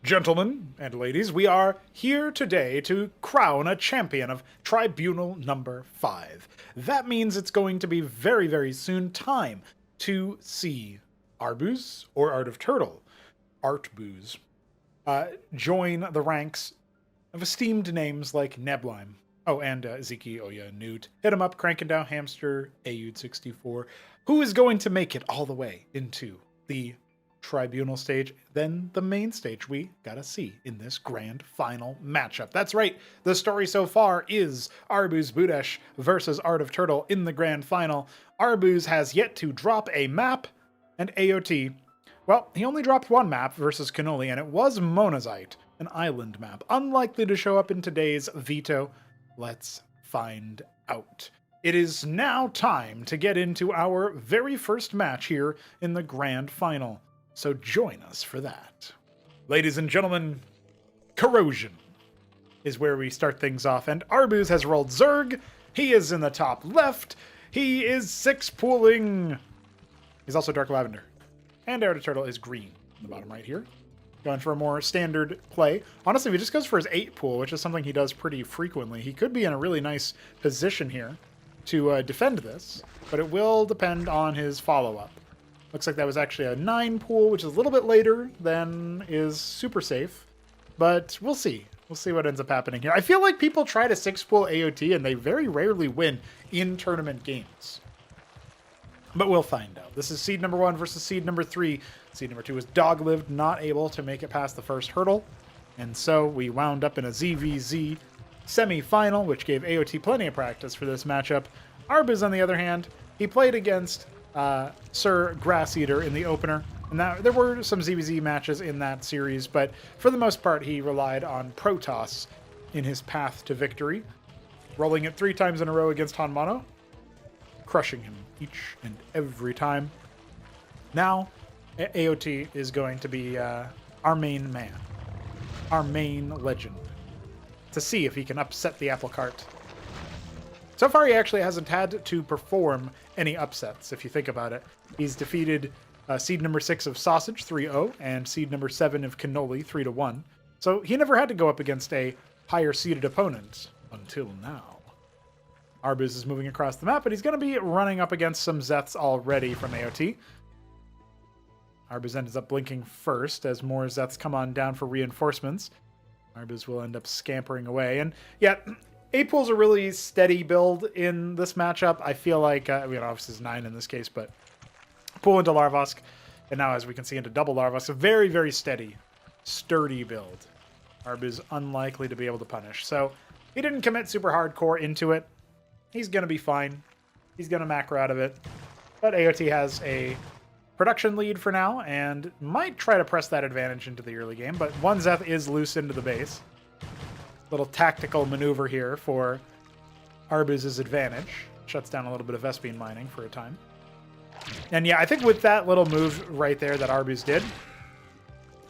Gentlemen and ladies, we are here today to crown a champion of Tribunal number 5. That means it's going to be very, very soon time to see Arbuz, or Art of Turtle, ArbuzBudesh, join the ranks of esteemed names like Neblime. Oh, and Ziki, Oya, Newt. Hit him up, Cranking Down Hamster, AUD64. Who is going to make it all the way into the Tribunal stage, then the main stage we gotta see in this grand final matchup. That's right, the story so far is ArbuzBudesh versus Art of Turtle in the grand final. Arbuz has yet to drop a map, and AOT, well, he only dropped one map versus Cannoli, and it was Monazite, an island map, unlikely to show up in today's veto. Let's find out. It is now time to get into our very first match here in the grand final. So join us for that. Ladies and gentlemen, Corrosion is where we start things off, and Arbuz has rolled Zerg. He is in the top left. He is 6-pooling. He's also Dark Lavender. And Art of Turtle is green in the bottom right here. Going for a more standard play. Honestly, if he just goes for his 8-pool, which is something he does pretty frequently, he could be in a really nice position here to defend this, but it will depend on his follow-up. Looks like that was actually a 9-pool, which is a little bit later than is super safe. But we'll see. We'll see what ends up happening here. I feel like people try to 6-pool AOT, and they very rarely win in tournament games. But we'll find out. This is seed number 1 versus seed number 3. Seed number 2 was Dog-Lived, not able to make it past the first hurdle. And so we wound up in a ZVZ semi-final, which gave AOT plenty of practice for this matchup. Arbuz, on the other hand, he played against Sir Grass Eater in the opener, and there were some ZVZ matches in that series, but for the most part he relied on Protoss in his path to victory, rolling it 3 times in a row against Hanmano, crushing him each and every time. Now AOT is going to be our main man, our main legend, to see if he can upset the apple cart. So far, he actually hasn't had to perform any upsets, if you think about it. He's defeated seed number 6 of Sausage, 3-0, and seed number 7 of Cannoli, 3-1. So he never had to go up against a higher-seeded opponent until now. Arbuz is moving across the map, but he's going to be running up against some Zeths already from AOT. Arbuz ends up blinking first as more Zeths come on down for reinforcements. Arbuz will end up scampering away, and yeah, 8-pool's a really steady build in this matchup. I feel like, obviously it's 9 in this case, but pool into Larvosk, and now as we can see into double Larvosk, a very, very steady, sturdy build. Arbuz unlikely to be able to punish. So he didn't commit super hardcore into it. He's going to be fine. He's going to macro out of it. But AOT has a production lead for now, and might try to press that advantage into the early game, but one Zeth is loose into the base. Little tactical maneuver here for Arbuz's advantage. Shuts down a little bit of Vespene mining for a time. And yeah, I think with that little move right there that Arbuz did,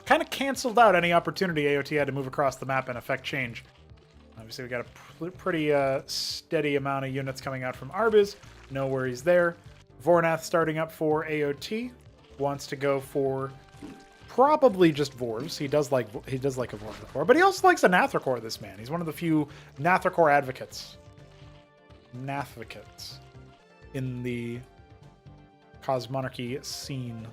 kind of canceled out any opportunity AOT had to move across the map and affect change. Obviously, we got a pretty steady amount of units coming out from Arbuz. No worries there. Vornath starting up for AOT. Wants to go for probably just Vorvs. He does like a Vorvcore, but he also likes a Nathracore, this man. He's one of the few Nathracore advocates. Nathvacates in the Cosmonarchy scene.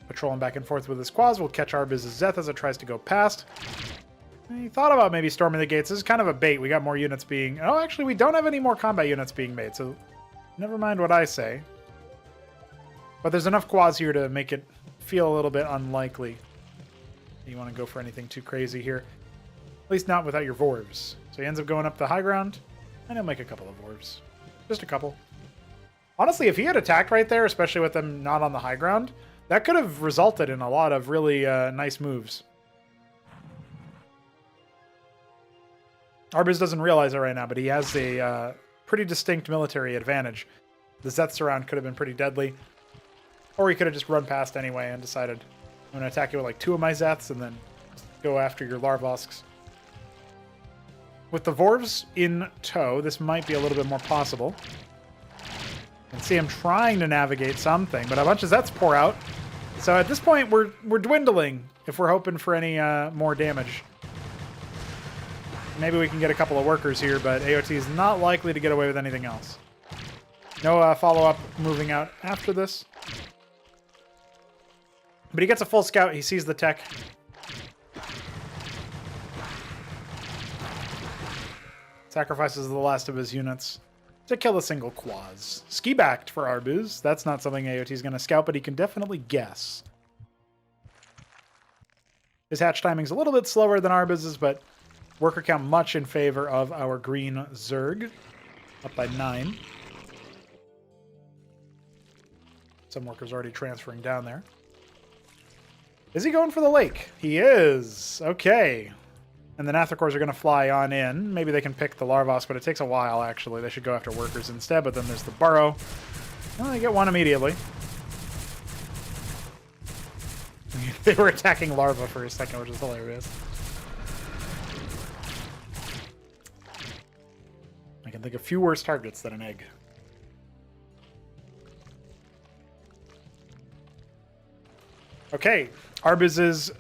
Patrolling back and forth with his Quaz will catch Arbuz's Zeth as it tries to go past. He thought about maybe storming the gates. This is kind of a bait. We got more units being... Oh, actually, we don't have any more combat units being made, so never mind what I say. But there's enough Quaz here to make it feel a little bit unlikely. You want to go for anything too crazy here. At least not without your Vorvs. So he ends up going up the high ground, and he'll make a couple of Vorvs. Just a couple. Honestly, if he had attacked right there, especially with them not on the high ground, that could have resulted in a lot of really nice moves. Arbuz doesn't realize it right now, but he has a pretty distinct military advantage. The Zeths around could have been pretty deadly. Or he could have just run past anyway and decided, I'm going to attack you with like 2 of my Zeths and then go after your Larvosks. With the Vorvs in tow, this might be a little bit more possible. You can see him trying to navigate something, but a bunch of Zeths pour out. So at this point, we're dwindling if we're hoping for any more damage. Maybe we can get a couple of workers here, but AOT is not likely to get away with anything else. No follow-up moving out after this. But he gets a full scout. He sees the tech. Sacrifices the last of his units to kill a single Quaz. Ski-backed for Arbuz. That's not something AOT is going to scout, but he can definitely guess. His hatch timing's a little bit slower than Arbuz's, but worker count much in favor of our green Zerg. Up by 9. Some workers already transferring down there. Is he going for the lake? He is. Okay. And the Nathicors are going to fly on in. Maybe they can pick the Larvos, but it takes a while, actually. They should go after workers instead, but then there's the burrow. Well, they get one immediately. They were attacking larva for a second, which is hilarious. I can think of few worse targets than an egg. Okay, Arbuz's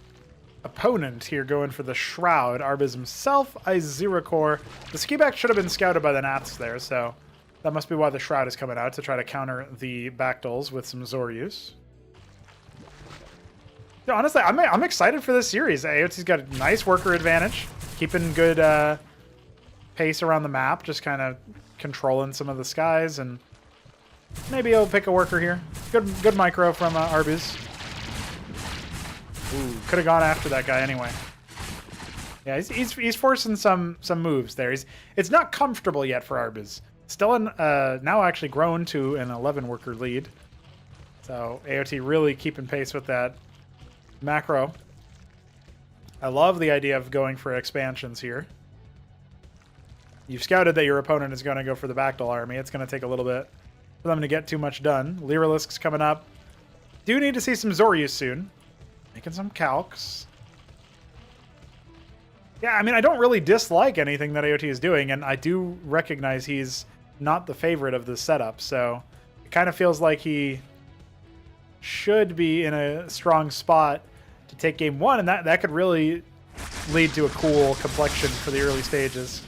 opponent here going for the Shroud. Arbuz himself, Iziracor. The ski-back should have been scouted by the Nats there, so that must be why the Shroud is coming out, to try to counter the Bactals with some Zorius. Yeah, honestly, I'm excited for this series. AOT's got a nice worker advantage, keeping good pace around the map, just kind of controlling some of the skies, and maybe he'll pick a worker here. Good micro from Arbuz. Ooh, could have gone after that guy anyway. Yeah, he's forcing some moves there. It's not comfortable yet for Arbuz. Still now actually grown to an 11 worker lead. So AOT really keeping pace with that macro. I love the idea of going for expansions here. You've scouted that your opponent is going to go for the Bactal army. It's going to take a little bit for them to get too much done. Lyralisk's coming up. Do need to see some Zorius soon. Making some calcs. Yeah, I mean, I don't really dislike anything that AOT is doing, and I do recognize he's not the favorite of the setup, so it kind of feels like he should be in a strong spot to take game one, and that could really lead to a cool complexion for the early stages.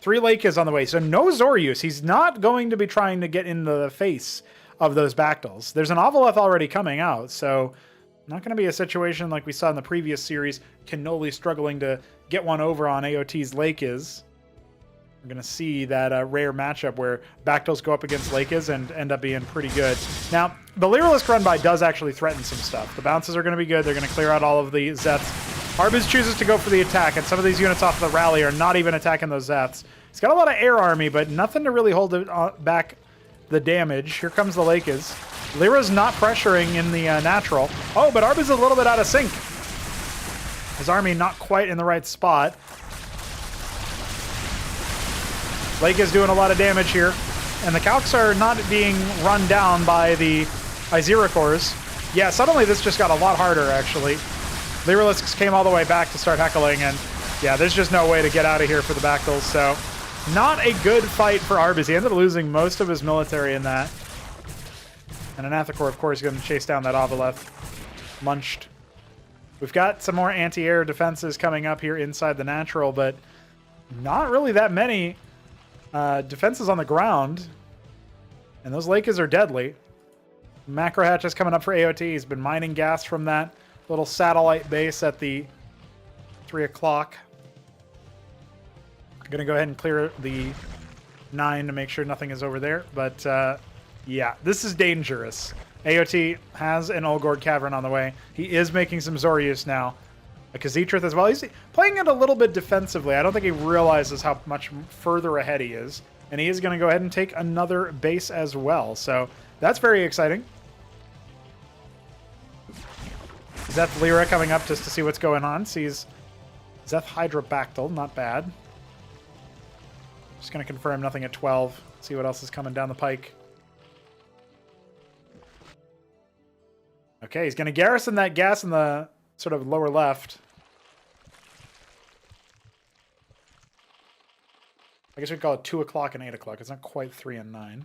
Three Lake is on the way, so no Zorius. He's not going to be trying to get in the face of those Bactals. There's an Ovaleth already coming out, so not going to be a situation like we saw in the previous series. Cannoli struggling to get one over on AOT's Lake is. We're going to see that rare matchup where Bactals go up against Lakes and end up being pretty good. Now, the Lyralisk run-by does actually threaten some stuff. The bounces are going to be good. They're going to clear out all of the Zeths. Arbuz chooses to go for the attack, and some of these units off the rally are not even attacking those Zeths. He's got a lot of air army, but nothing to really hold it back the damage. Here comes the Lakes. Lyra's not pressuring in the natural. Oh, but Arbuz is a little bit out of sync. His army not quite in the right spot. Lake is doing a lot of damage here, and the calcs are not being run down by the Iziracors. Yeah, suddenly this just got a lot harder, actually. Lyralisks came all the way back to start heckling, and yeah, there's just no way to get out of here for the Bactals, so not a good fight for Arbuz. He ended up losing most of his military in that. And an Athacor, of course, is going to chase down that Ovaleth. Munched. We've got some more anti-air defenses coming up here inside the natural, but not really that many defenses on the ground. And those Lakes are deadly. Macro Hatch is coming up for AOT. He's been mining gas from that little satellite base at the 3 o'clock. I'm going to go ahead and clear the 9 to make sure nothing is over there. But yeah, this is dangerous. AOT has an Olgord Cavern on the way. He is making some Zorius now. A Khaz'trith as well. He's playing it a little bit defensively. I don't think he realizes how much further ahead he is. And he is going to go ahead and take another base as well. So that's very exciting. Zeth Lyra coming up just to see what's going on. Sees Zeth Hydrobactyl. Not bad. Just going to confirm nothing at 12. See what else is coming down the pike. Okay, he's going to garrison that gas in the sort of lower left. I guess we'd call it 2 o'clock and 8 o'clock. It's not quite 3 and 9.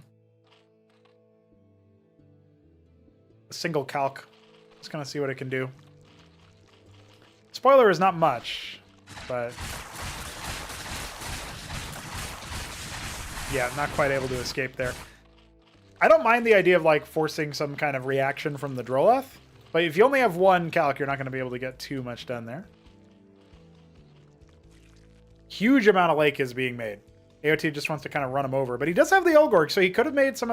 A single calc. Just gonna see what it can do. Spoiler is not much, but yeah, not quite able to escape there. I don't mind the idea of like forcing some kind of reaction from the Droleth, but if you only have one calc, you're not going to be able to get too much done there. Huge amount of lake is being made. AOT just wants to kind of run him over, but he does have the Olgorg, so he could have made turned some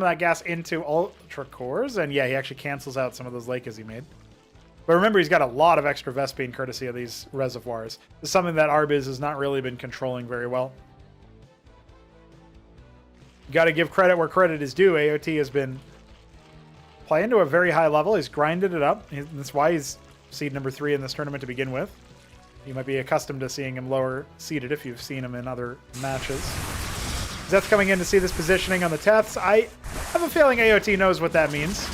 of that gas into ultra cores, and yeah, he actually cancels out some of those Lakes he made. But remember, he's got a lot of extra Vespene courtesy of these reservoirs. It's something that Arbiz has not really been controlling very well. You got to give credit where credit is due. AOT has been playing to a very high level. He's grinded it up. That's why he's seed number 3 in this tournament to begin with. You might be accustomed to seeing him lower seeded if you've seen him in other matches. Zeth's coming in to see this positioning on the Teths. I have a feeling AOT knows what that means.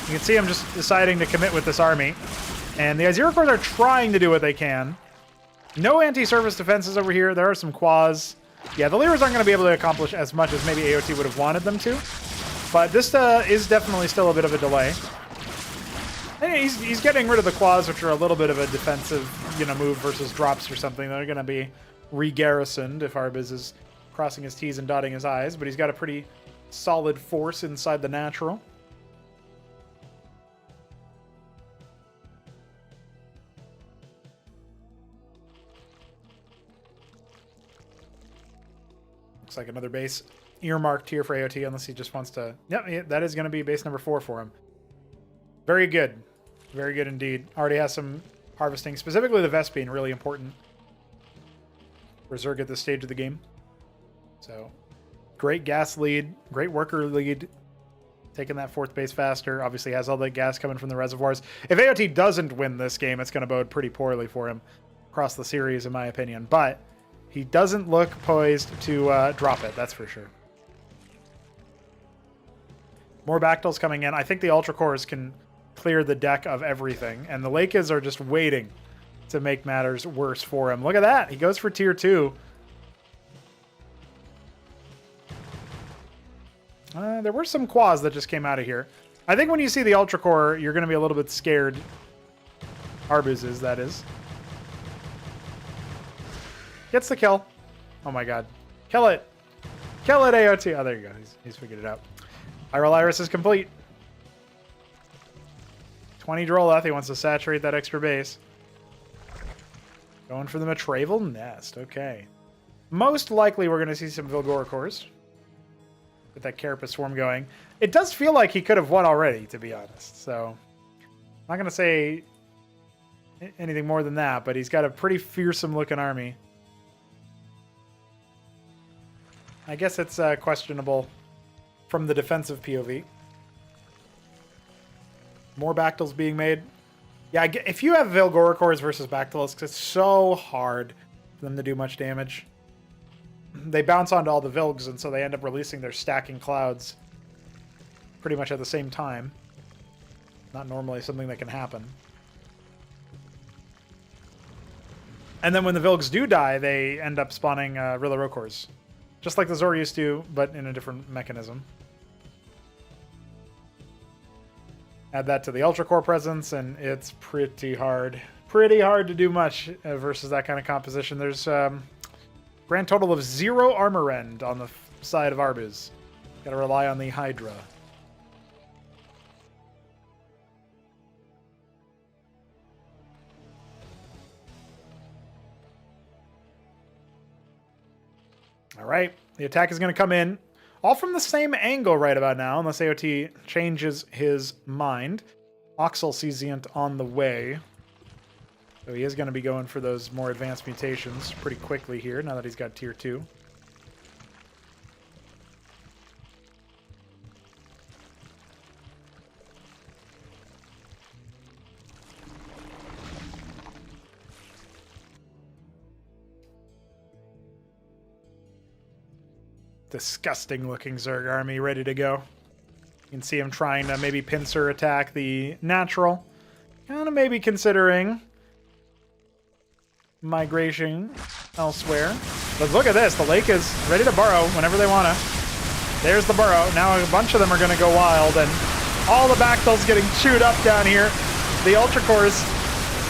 You can see him just deciding to commit with this army. And the Zero Cores are trying to do what they can. No anti-surface defenses over here. There are some Quaz. Yeah, the Lyras aren't going to be able to accomplish as much as maybe AOT would have wanted them to. But this is definitely still a bit of a delay. And he's getting rid of the Quaz, which are a little bit of a defensive, move versus drops or something. They're going to be re-garrisoned if Arbiz is crossing his T's and dotting his I's. But he's got a pretty solid force inside the natural. Looks like another base earmarked here for AOT, unless he just wants to... Yep, that is going to be base number 4 for him. Very good. Very good indeed. Already has some harvesting, specifically the Vespene, really important for Zerg at this stage of the game. So, great gas lead, great worker lead, taking that 4th base faster. Obviously has all the gas coming from the reservoirs. If AOT doesn't win this game, it's going to bode pretty poorly for him across the series, in my opinion. But he doesn't look poised to drop it, that's for sure. More Bactals coming in. I think the Ultra Cores can clear the deck of everything, and the Lakes are just waiting to make matters worse for him. Look at that. He goes for tier 2. There were some Quaz that just came out of here. I think when you see the Ultra Core, you're going to be a little bit scared. Arbuz's, that is. Gets the kill. Oh my god. Kill it. Kill it, AOT. Oh, there you go. He's figured it out. Iral Iris is complete. 20 Droleth. He wants to saturate that extra base. Going for the Matravel Nest. Okay. Most likely we're going to see some Vilgoricores. Get that Carapace Swarm going. It does feel like he could have won already, to be honest. So, I'm not going to say anything more than that, but he's got a pretty fearsome looking army. I guess it's questionable from the defensive POV. More Bactals being made. Yeah, if you have Vilgoricores versus Bactalisks, it's so hard for them to do much damage. They bounce onto all the Vilgs, and so they end up releasing their stacking clouds pretty much at the same time. Not normally something that can happen. And then when the Vilgs do die, they end up spawning Rillarocores. Just like the Zor used to, but in a different mechanism. Add that to the Ultra Core presence, and it's pretty hard. Pretty hard to do much versus that kind of composition. There's grand total of 0 armor end on the side of Arbuz. Gotta rely on the Hydra. All right, the attack is going to come in. All from the same angle right about now, unless AOT changes his mind. Oxel Seasient on the way. So he is going to be going for those more advanced mutations pretty quickly here, now that he's got tier 2. Disgusting looking Zerg army ready to go. You can see him trying to maybe pincer attack the natural. Kind of maybe considering migration elsewhere. But look at this. The lake is ready to burrow whenever they want to. There's the burrow. Now a bunch of them are going to go wild, and all the Bactals getting chewed up down here. The Ultra Cores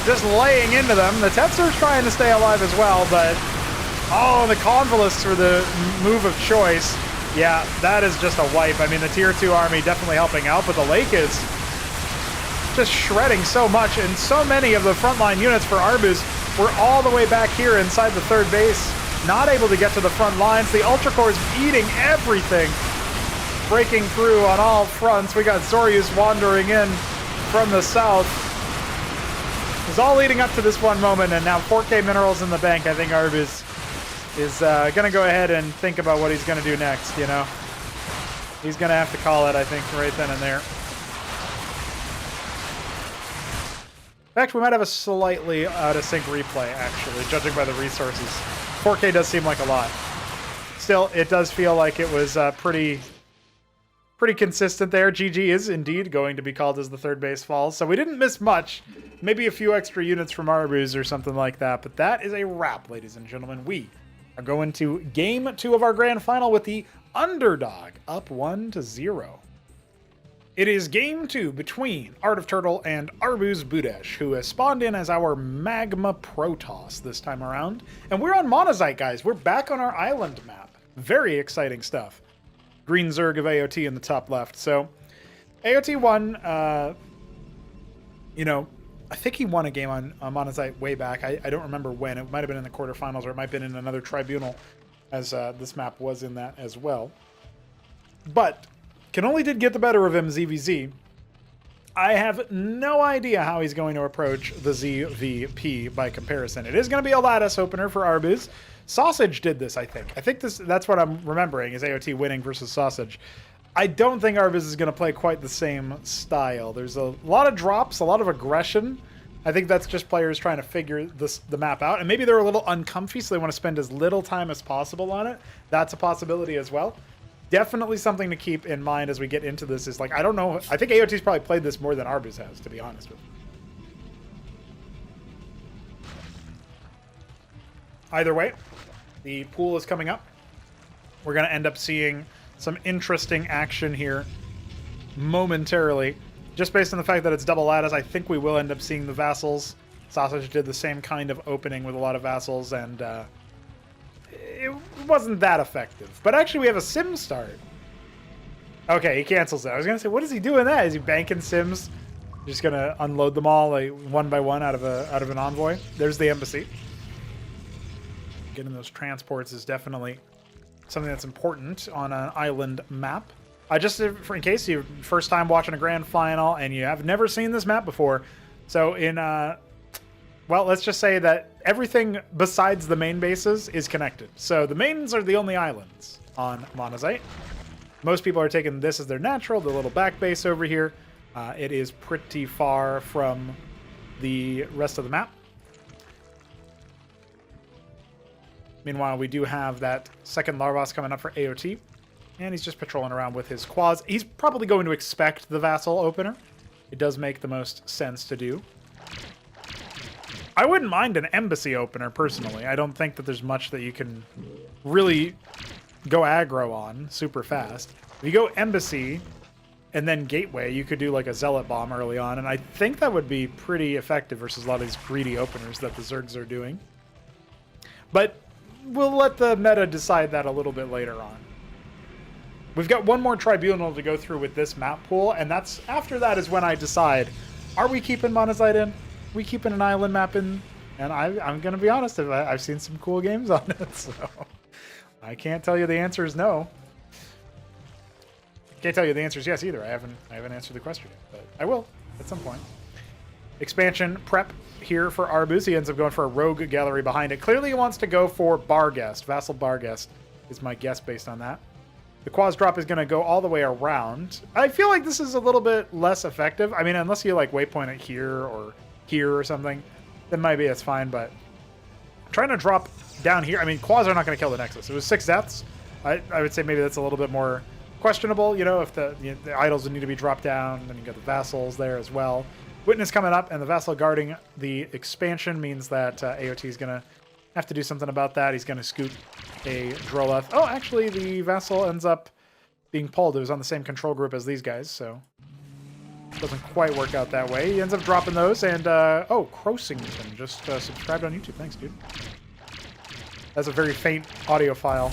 just laying into them. The Tetsu's trying to stay alive as well, but oh, the Convolutes for the move of choice. Yeah, that is just a wipe. I mean, the Tier 2 army definitely helping out, but the lake is just shredding so much, and so many of the frontline units for Arbuz were all the way back here inside the third base, not able to get to the front lines. The Ultra Core is eating everything, breaking through on all fronts. We got Zoryus wandering in from the south. It was all leading up to this one moment, and now 4K minerals in the bank. I think Arbuz is going to go ahead and think about what he's going to do next, you know. He's going to have to call it, I think, right then and there. In fact, we might have a slightly out-of-sync replay, actually, judging by the resources. 4K does seem like a lot. Still, it does feel like it was pretty consistent there. GG is indeed going to be called as the third base falls, so we didn't miss much. Maybe a few extra units from Arbuz or something like that, but that is a wrap, ladies and gentlemen. We are going to game 2 of our grand final with the underdog up 1-0. It is game 2 between Art of Turtle and ArbuzBudesh, who has spawned in as our Magma Protoss this time around. And we're on Monazite, guys. We're back on our island map. Very exciting stuff. Green Zerg of AOT in the top left. So AOT won, you know, I think he won a game on Monazite way back. I don't remember when. It might have been in the quarterfinals, or it might have been in another Tribunal, as this map was in that as well. But Cannoli did get the better of him, ZVZ. I have no idea how he's going to approach the ZVP by comparison. It is going to be a lattice opener for Arbuz. Sausage did this, I think. That's what I'm remembering, is AOT winning versus Sausage. I don't think Arbuz is going to play quite the same style. There's a lot of drops, a lot of aggression. I think that's just players trying to figure the map out. And maybe they're a little uncomfy, so they want to spend as little time as possible on it. That's a possibility as well. Definitely something to keep in mind as we get into this is, like, I don't know. I think AOT's probably played this more than Arbuz has, to be honest with you. Either way, the pool is coming up. We're going to end up seeing some interesting action here momentarily. Just based on the fact that it's double lattice, I think we will end up seeing the vassals. Sausage did the same kind of opening with a lot of vassals, and it wasn't that effective. But actually, we have a sim start. Okay, he cancels it. I was going to say, what is he doing that? Is he banking sims? Just going to unload them all, like, one by one out of an envoy. There's the embassy. Getting those transports is definitely something that's important on an island map. Just in case you're first time watching a grand final and you have never seen this map before. So in, well, let's just say that everything besides the main bases is connected. So the mains are the only islands on Monazite. Most people are taking this as their natural, the little back base over here. It is pretty far from the rest of the map. Meanwhile, we do have that second Larvos coming up for AOT. And he's just patrolling around with his Quaz. He's probably going to expect the Vassal opener. It does make the most sense to do. I wouldn't mind an Embassy opener, personally. I don't think that there's much that you can really go aggro on super fast. If you go Embassy and then Gateway, you could do like a Zealot Bomb early on. And I think that would be pretty effective versus a lot of these greedy openers that the Zergs are doing. But we'll let the meta decide that a little bit later on. We've got one more Tribunal to go through with this map pool, and that's after that is when I decide, are we keeping Monazite in? We keeping an island map in? And I'm going to be honest, I've seen some cool games on it, so I can't tell you the answer is no. Can't tell you the answer is yes either. I haven't answered the question yet, but I will at some point. Expansion prep here for Arbuz. He ends up going for a rogue gallery behind it. Clearly he wants to go for Barghest. Vassal Barghest is my guess based on that. The Quaz drop is going to go all the way around. I feel like this is a little bit less effective. I mean, unless you like waypoint it here or something, then maybe it's fine. But trying to drop down here, I mean, Quaz are not going to kill the Nexus. It was 6 deaths. I would say maybe that's a little bit more questionable. You know, if the idols would need to be dropped down, then you got the Vassals there as well. Witness coming up, and the Vassal guarding the expansion means that AOT is going to Have to do something about that. He's going to scoop a Droleth. Oh, actually, the Vassal ends up being pulled. It was on the same control group as these guys, so doesn't quite work out that way. He ends up dropping those, and oh, Crosington just subscribed on YouTube. Thanks, dude. That's a very faint audio file.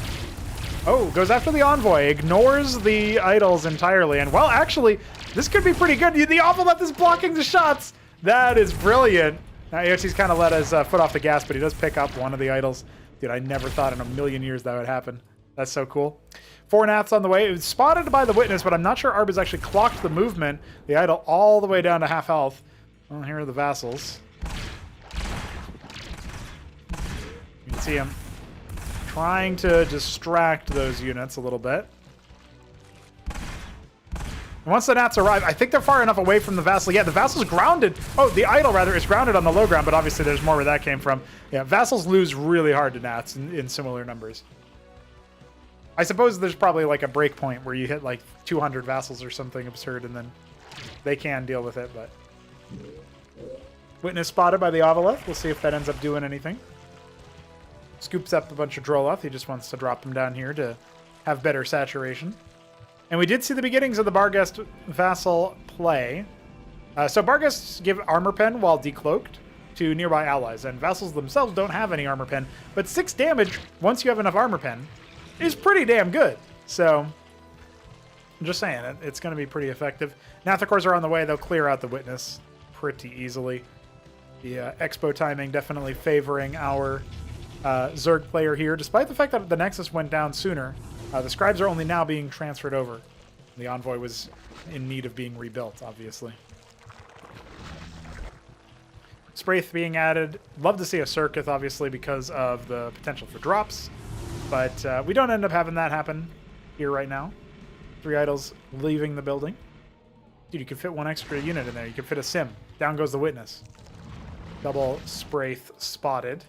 Oh, goes after the Envoy, ignores the idols entirely, and well, actually, this could be pretty good. The Ovaleth is blocking the shots. That is brilliant. Now, AOT's kind of let his foot off the gas, but he does pick up one of the idols. Dude, I never thought in a million years that would happen. That's so cool. 4 Nats on the way. It was spotted by the Witness, but I'm not sure Arbuz actually clocked the movement. The idol all the way down to half health. Well, here are the Vassals. You can see him trying to distract those units a little bit. And once the Nats arrive, I think they're far enough away from the Vassal. Yeah, the Vassal's grounded. Oh, the idol, rather, is grounded on the low ground, but obviously there's more where that came from. Yeah, Vassals lose really hard to Nats in similar numbers. I suppose there's probably like a break point where you hit like 200 Vassals or something absurd, and then they can deal with it, but... Witness spotted by the Ovaleth. We'll see if that ends up doing anything. Scoops up a bunch of Droleth. He just wants to drop them down here to have better saturation. And we did see the beginnings of the Barghest Vassal play. So Barghests give Armor Pen while decloaked to nearby allies, and Vassals themselves don't have any Armor Pen. But 6 damage, once you have enough Armor Pen, is pretty damn good. So, I'm just saying, it's going to be pretty effective. Nathakors are on the way. They'll clear out the Witness pretty easily. The Expo timing definitely favoring our Zerg player here, despite the fact that the Nexus went down sooner. The Scribes are only now being transferred over. The Envoy was in need of being rebuilt, obviously. Spraith being added. Love to see a Circuit, obviously, because of the potential for drops. But we don't end up having that happen here right now. 3 idols leaving the building. Dude, you can fit 1 extra unit in there. You can fit a Sim. Down goes the Witness. Double Spraith spotted.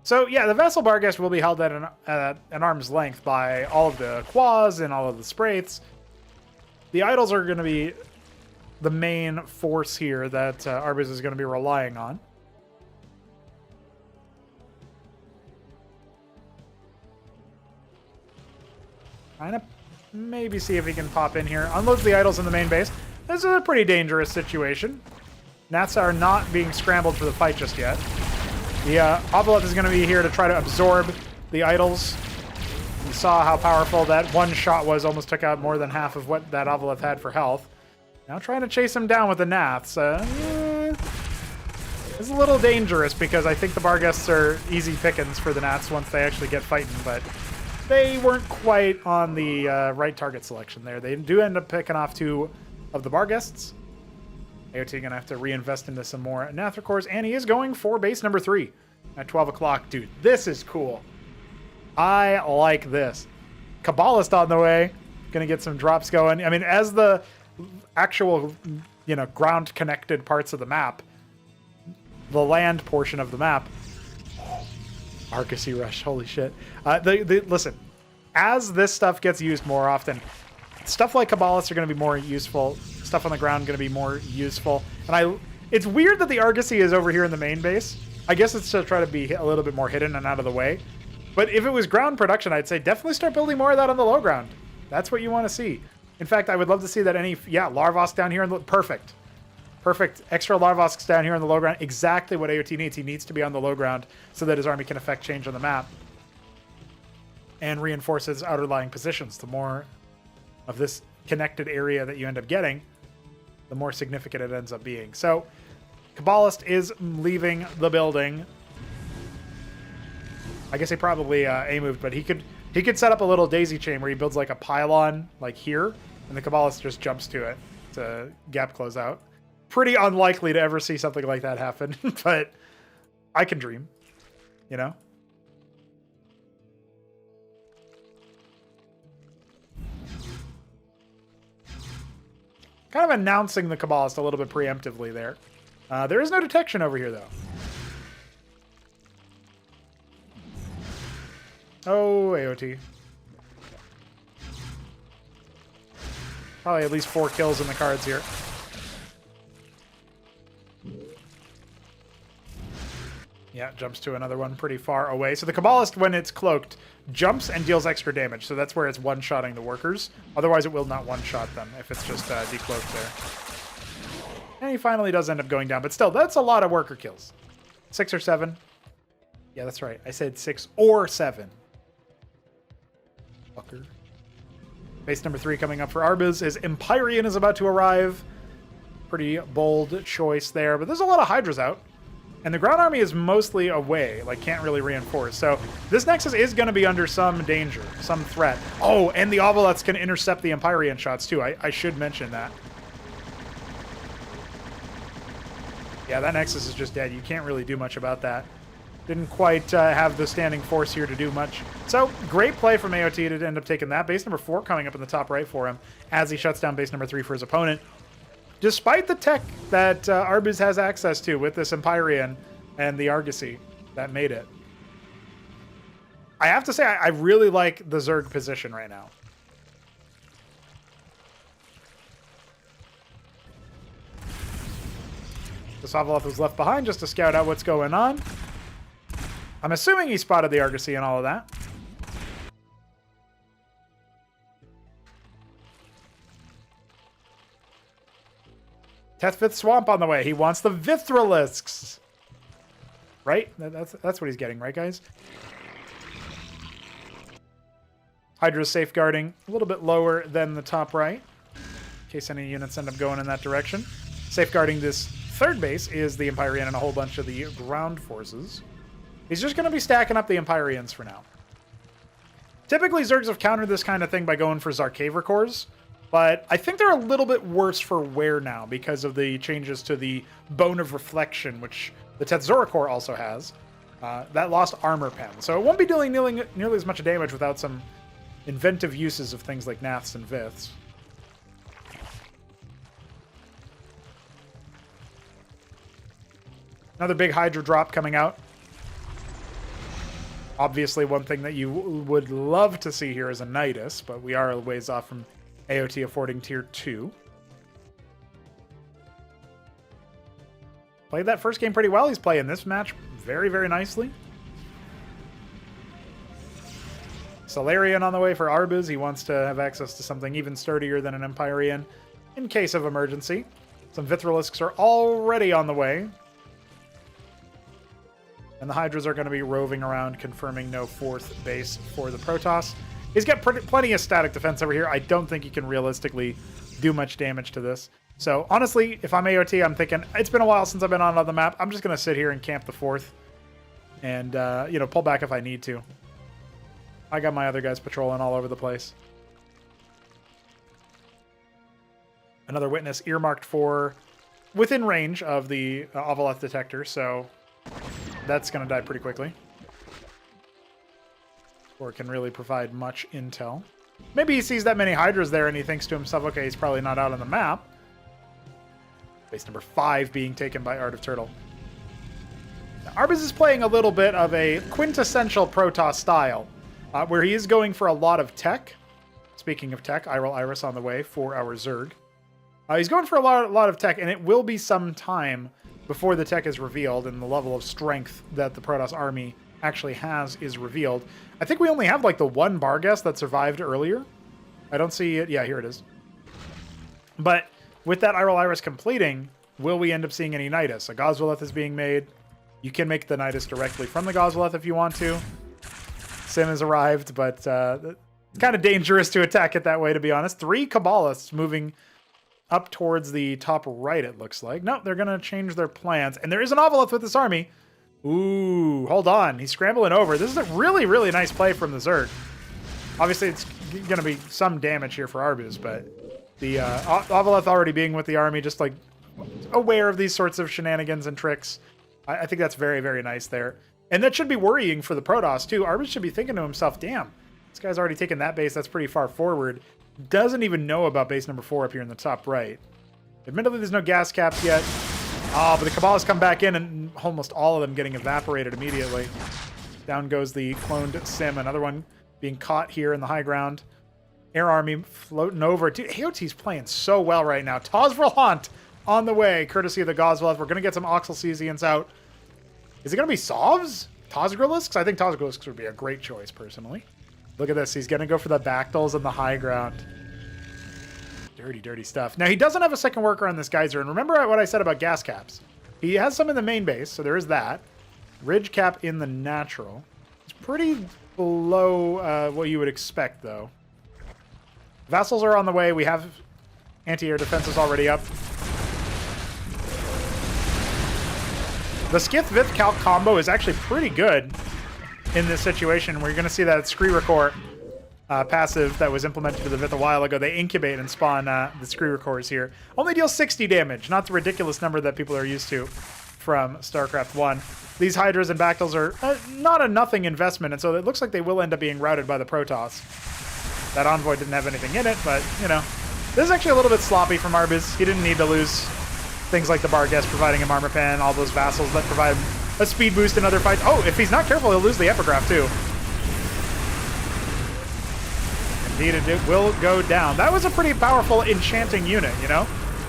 So, yeah, the Vassal Barghest will be held at an arm's length by all of the Quaz and all of the Spraiths. The idols are going to be the main force here that Arbuz is going to be relying on. Kind of maybe see if he can pop in here. Unloads the idols in the main base. This is a pretty dangerous situation. Nats are not being scrambled for the fight just yet. The Ovaleth is going to be here to try to absorb the idols. You saw how powerful that one shot was. Almost took out more than half of what that Ovaleth had for health. Now trying to chase him down with the Nats. It's a little dangerous because I think the Barghests are easy pickings for the Nats once they actually get fighting, but they weren't quite on the right target selection there. They do end up picking off 2 of the Barghests. AOT going to have to reinvest into some more Nathrakors, and he is going for base number 3 at 12 o'clock. Dude, this is cool. I like this. Kabbalist on the way. Going to get some drops going. I mean, as the actual, you know, ground-connected parts of the map, the land portion of the map, Argosy Rush, holy shit. Listen, as this stuff gets used more often, stuff like Kabbalists are going to be more useful. Stuff on the ground going to be more useful. And it's weird that the Argosy is over here in the main base. I guess it's to try to be a little bit more hidden and out of the way. But if it was ground production, I'd say definitely start building more of that on the low ground. That's what you want to see. In fact, I would love to see that Larvosk down here. Perfect. Perfect. Extra Larvosks down here on the low ground. Exactly what AOT needs. He needs to be on the low ground so that his army can affect change on the map. And reinforce his outer lying positions. The more of this connected area that you end up getting, the more significant it ends up being. So, Kabbalist is leaving the building. I guess he probably A-moved, but he could set up a little daisy chain where he builds like a pylon like here, and the Kabbalist just jumps to it to gap close out. Pretty unlikely to ever see something like that happen, but I can dream, you know? Kind of announcing the Kabbalist a little bit preemptively there. There is no detection over here, though. Oh, AOT. Probably at least 4 kills in the cards here. Yeah, jumps to another one pretty far away. So the Kabbalist, when it's cloaked, jumps and deals extra damage. So that's where it's one-shotting the workers. Otherwise, it will not one-shot them if it's just decloaked there. And he finally does end up going down. But still, that's a lot of worker kills. 6 or 7. Yeah, that's right. I said 6 or 7. Fucker. Base number 3 coming up for Arbuz. His Empyrean is about to arrive. Pretty bold choice there. But there's a lot of Hydras out. And the ground army is mostly away, like can't really reinforce. So this Nexus is going to be under some danger, some threat. Oh, and the Ovoleths can intercept the Empyrean shots too. I should mention that. Yeah, that Nexus is just dead. You can't really do much about that. Didn't quite have the standing force here to do much. So great play from AOT to end up taking that. Base number 4 coming up in the top right for him as he shuts down base number 3 for his opponent. Despite the tech that Arbuz has access to with this Empyrean and the Argosy that made it. I have to say, I really like the Zerg position right now. The Sovoleth was left behind just to scout out what's going on. I'm assuming he spotted the Argosy and all of that. Tethvith Swamp on the way. He wants the Vithrilisks. Right? That's what he's getting, right, guys? Hydra's safeguarding a little bit lower than the top right, in case any units end up going in that direction. Safeguarding this third base is the Empyrean and a whole bunch of the ground forces. He's just going to be stacking up the Empyreans for now. Typically, Zergs have countered this kind of thing by going for Zarkavra cores. But I think they're a little bit worse for wear now because of the changes to the Bone of Reflection, which the Tetzora core also has. That lost armor pen. So it won't be dealing nearly as much damage without some inventive uses of things like Naths and Viths. Another big Hydra drop coming out. Obviously, one thing that you would love to see here is a Nidus, but we are a ways off from AOT affording tier 2. Played that first game pretty well. He's playing this match very, very nicely. Solarian on the way for Arbuz. He wants to have access to something even sturdier than an Empyrean in case of emergency. Some Vithrilisks are already on the way. And the Hydras are going to be roving around, confirming no 4th base for the Protoss. He's got plenty of static defense over here. I don't think he can realistically do much damage to this. So, honestly, if I'm AOT, I'm thinking, it's been a while since I've been on the map. I'm just going to sit here and camp the 4th. And, you know, pull back if I need to. I got my other guys patrolling all over the place. Another witness earmarked for within range of the Ovoleth detector, so that's going to die pretty quickly. Or can really provide much intel. Maybe he sees that many Hydras there and he thinks to himself, okay, he's probably not out on the map. Base number 5 being taken by Art of Turtle. Now, Arbuz is playing a little bit of a quintessential Protoss style, where he is going for a lot of tech. Speaking of tech, Iral Iris on the way for our Zerg. He's going for a lot of tech, and it will be some time before the tech is revealed and the level of strength that the Protoss army actually has is revealed. I think we only have like the one Barghest that survived earlier. I don't see it. Yeah, here it is. But with that Iral Iris completing, will we end up seeing any Nidus? A Goswelleth is being made. You can make the Nidus directly from the Goswelleth if you want to. Sim has arrived, but kind of dangerous to attack it that way, to be honest. 3 Kabbalists moving up towards the top right, it looks like. No, they're going to change their plans. And there is an Ovoleth with this army. Ooh, hold on. He's scrambling over. This is a really, really nice play from the Zerg. Obviously, it's going to be some damage here for Arbuz, but the Ovoleth already being with the army, just like aware of these sorts of shenanigans and tricks. I think that's very, very nice there. And that should be worrying for the Protoss, too. Arbuz should be thinking to himself, damn, this guy's already taken that base. That's pretty far forward. Doesn't even know about base number 4 up here in the top right. Admittedly, there's no gas caps yet. Oh, but the Kabbalists come back in, and almost all of them getting evaporated immediately. Down goes the cloned Sim. Another one being caught here in the high ground. Air Army floating over. Dude, AOT's playing so well right now. Tosvril Haunt on the way, courtesy of the Goswelleth. We're going to get some Oxel Cesians out. Is it going to be Sovs? Tozgrilisks? I think Tozgrilisks would be a great choice, personally. Look at this. He's going to go for the Bactals and the high ground. Dirty, dirty stuff. Now, he doesn't have a second worker on this geyser. And remember what I said about gas caps. He has some in the main base, so there is that. Ridge cap in the natural. It's pretty below what you would expect, though. Vassals are on the way. We have anti-air defenses already up. The Skith-Vith Calc combo is actually pretty good in this situation. We're going to see that Screerecor passive that was implemented to the Vith a while ago. They incubate and spawn the Screerecors here. Only deal 60 damage, not the ridiculous number that people are used to from StarCraft 1. These Hydras and Bactals are not a nothing investment, and so it looks like they will end up being routed by the Protoss. That Envoy didn't have anything in it, but, you know. This is actually a little bit sloppy from Arbuz. He didn't need to lose things like the Barghest providing him armor pen, all those Vassals that provide a speed boost in other fights. Oh, if he's not careful, he'll lose the Epigraph, too. Indeed, it will go down. That was a pretty powerful enchanting unit, you know?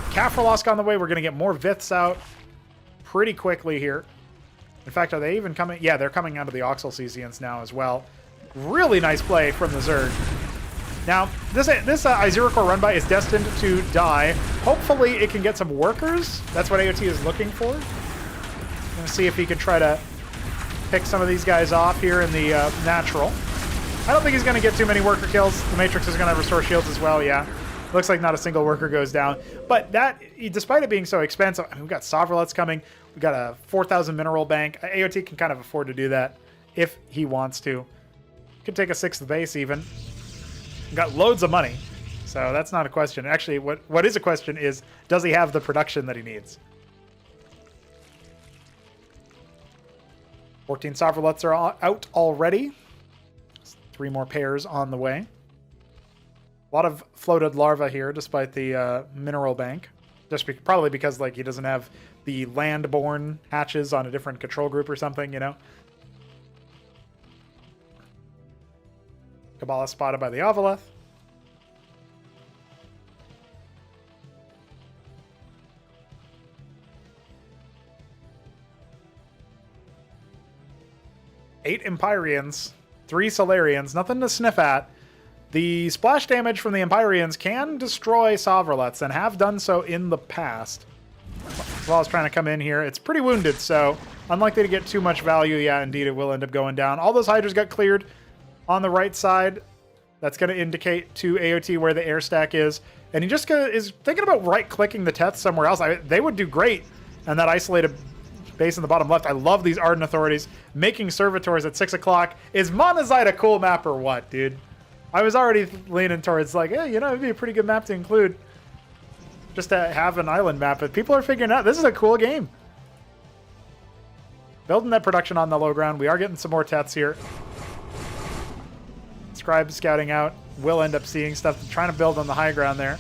Kafralosk on the way. We're going to get more Viths out pretty quickly here. In fact, are they even coming? Yeah, they're coming out of the Oxel CCNs now as well. Really nice play from the Zerg. Now, this Iziracore run-by is destined to die. Hopefully, it can get some workers. That's what AOT is looking for. Going to see if he can try to pick some of these guys off here in the natural. I don't think he's going to get too many worker kills. The Matrix is going to restore shields as well, yeah. Looks like not a single worker goes down. But that, despite it being so expensive, I mean, we've got Sovrelets coming. We've got a 4,000 mineral bank. AOT can kind of afford to do that if he wants to. Could take a 6th base even. Got loads of money, so that's not a question. Actually, what is a question is, does he have the production that he needs? 14 Sovrelets are out already. 3 more pairs on the way. A lot of floated larvae here, despite the mineral bank. Just probably because like he doesn't have the land-borne hatches on a different control group or something, you know? Kabbalah spotted by the Ovaleth. Eight Empyreans, 3 Solarians, nothing to sniff at. The splash damage from the Empyreans can destroy Sovrelets and have done so in the past. While I was trying to come in here, it's pretty wounded, so unlikely to get too much value. Yeah, indeed, it will end up going down. All those Hydras got cleared on the right side. That's going to indicate to AOT where the air stack is. And he just is thinking about right-clicking the Teth somewhere else. They would do great in that isolated base in the bottom left. I love these Ardent Authorities. Making Servitors at 6 o'clock. Is Monazite a cool map or what, dude? I was already leaning towards like, yeah, you know, it'd be a pretty good map to include. Just to have an island map. But people are figuring out this is a cool game. Building that production on the low ground. We are getting some more Teths here. Scribe scouting out. We'll end up seeing stuff. Trying to build on the high ground there.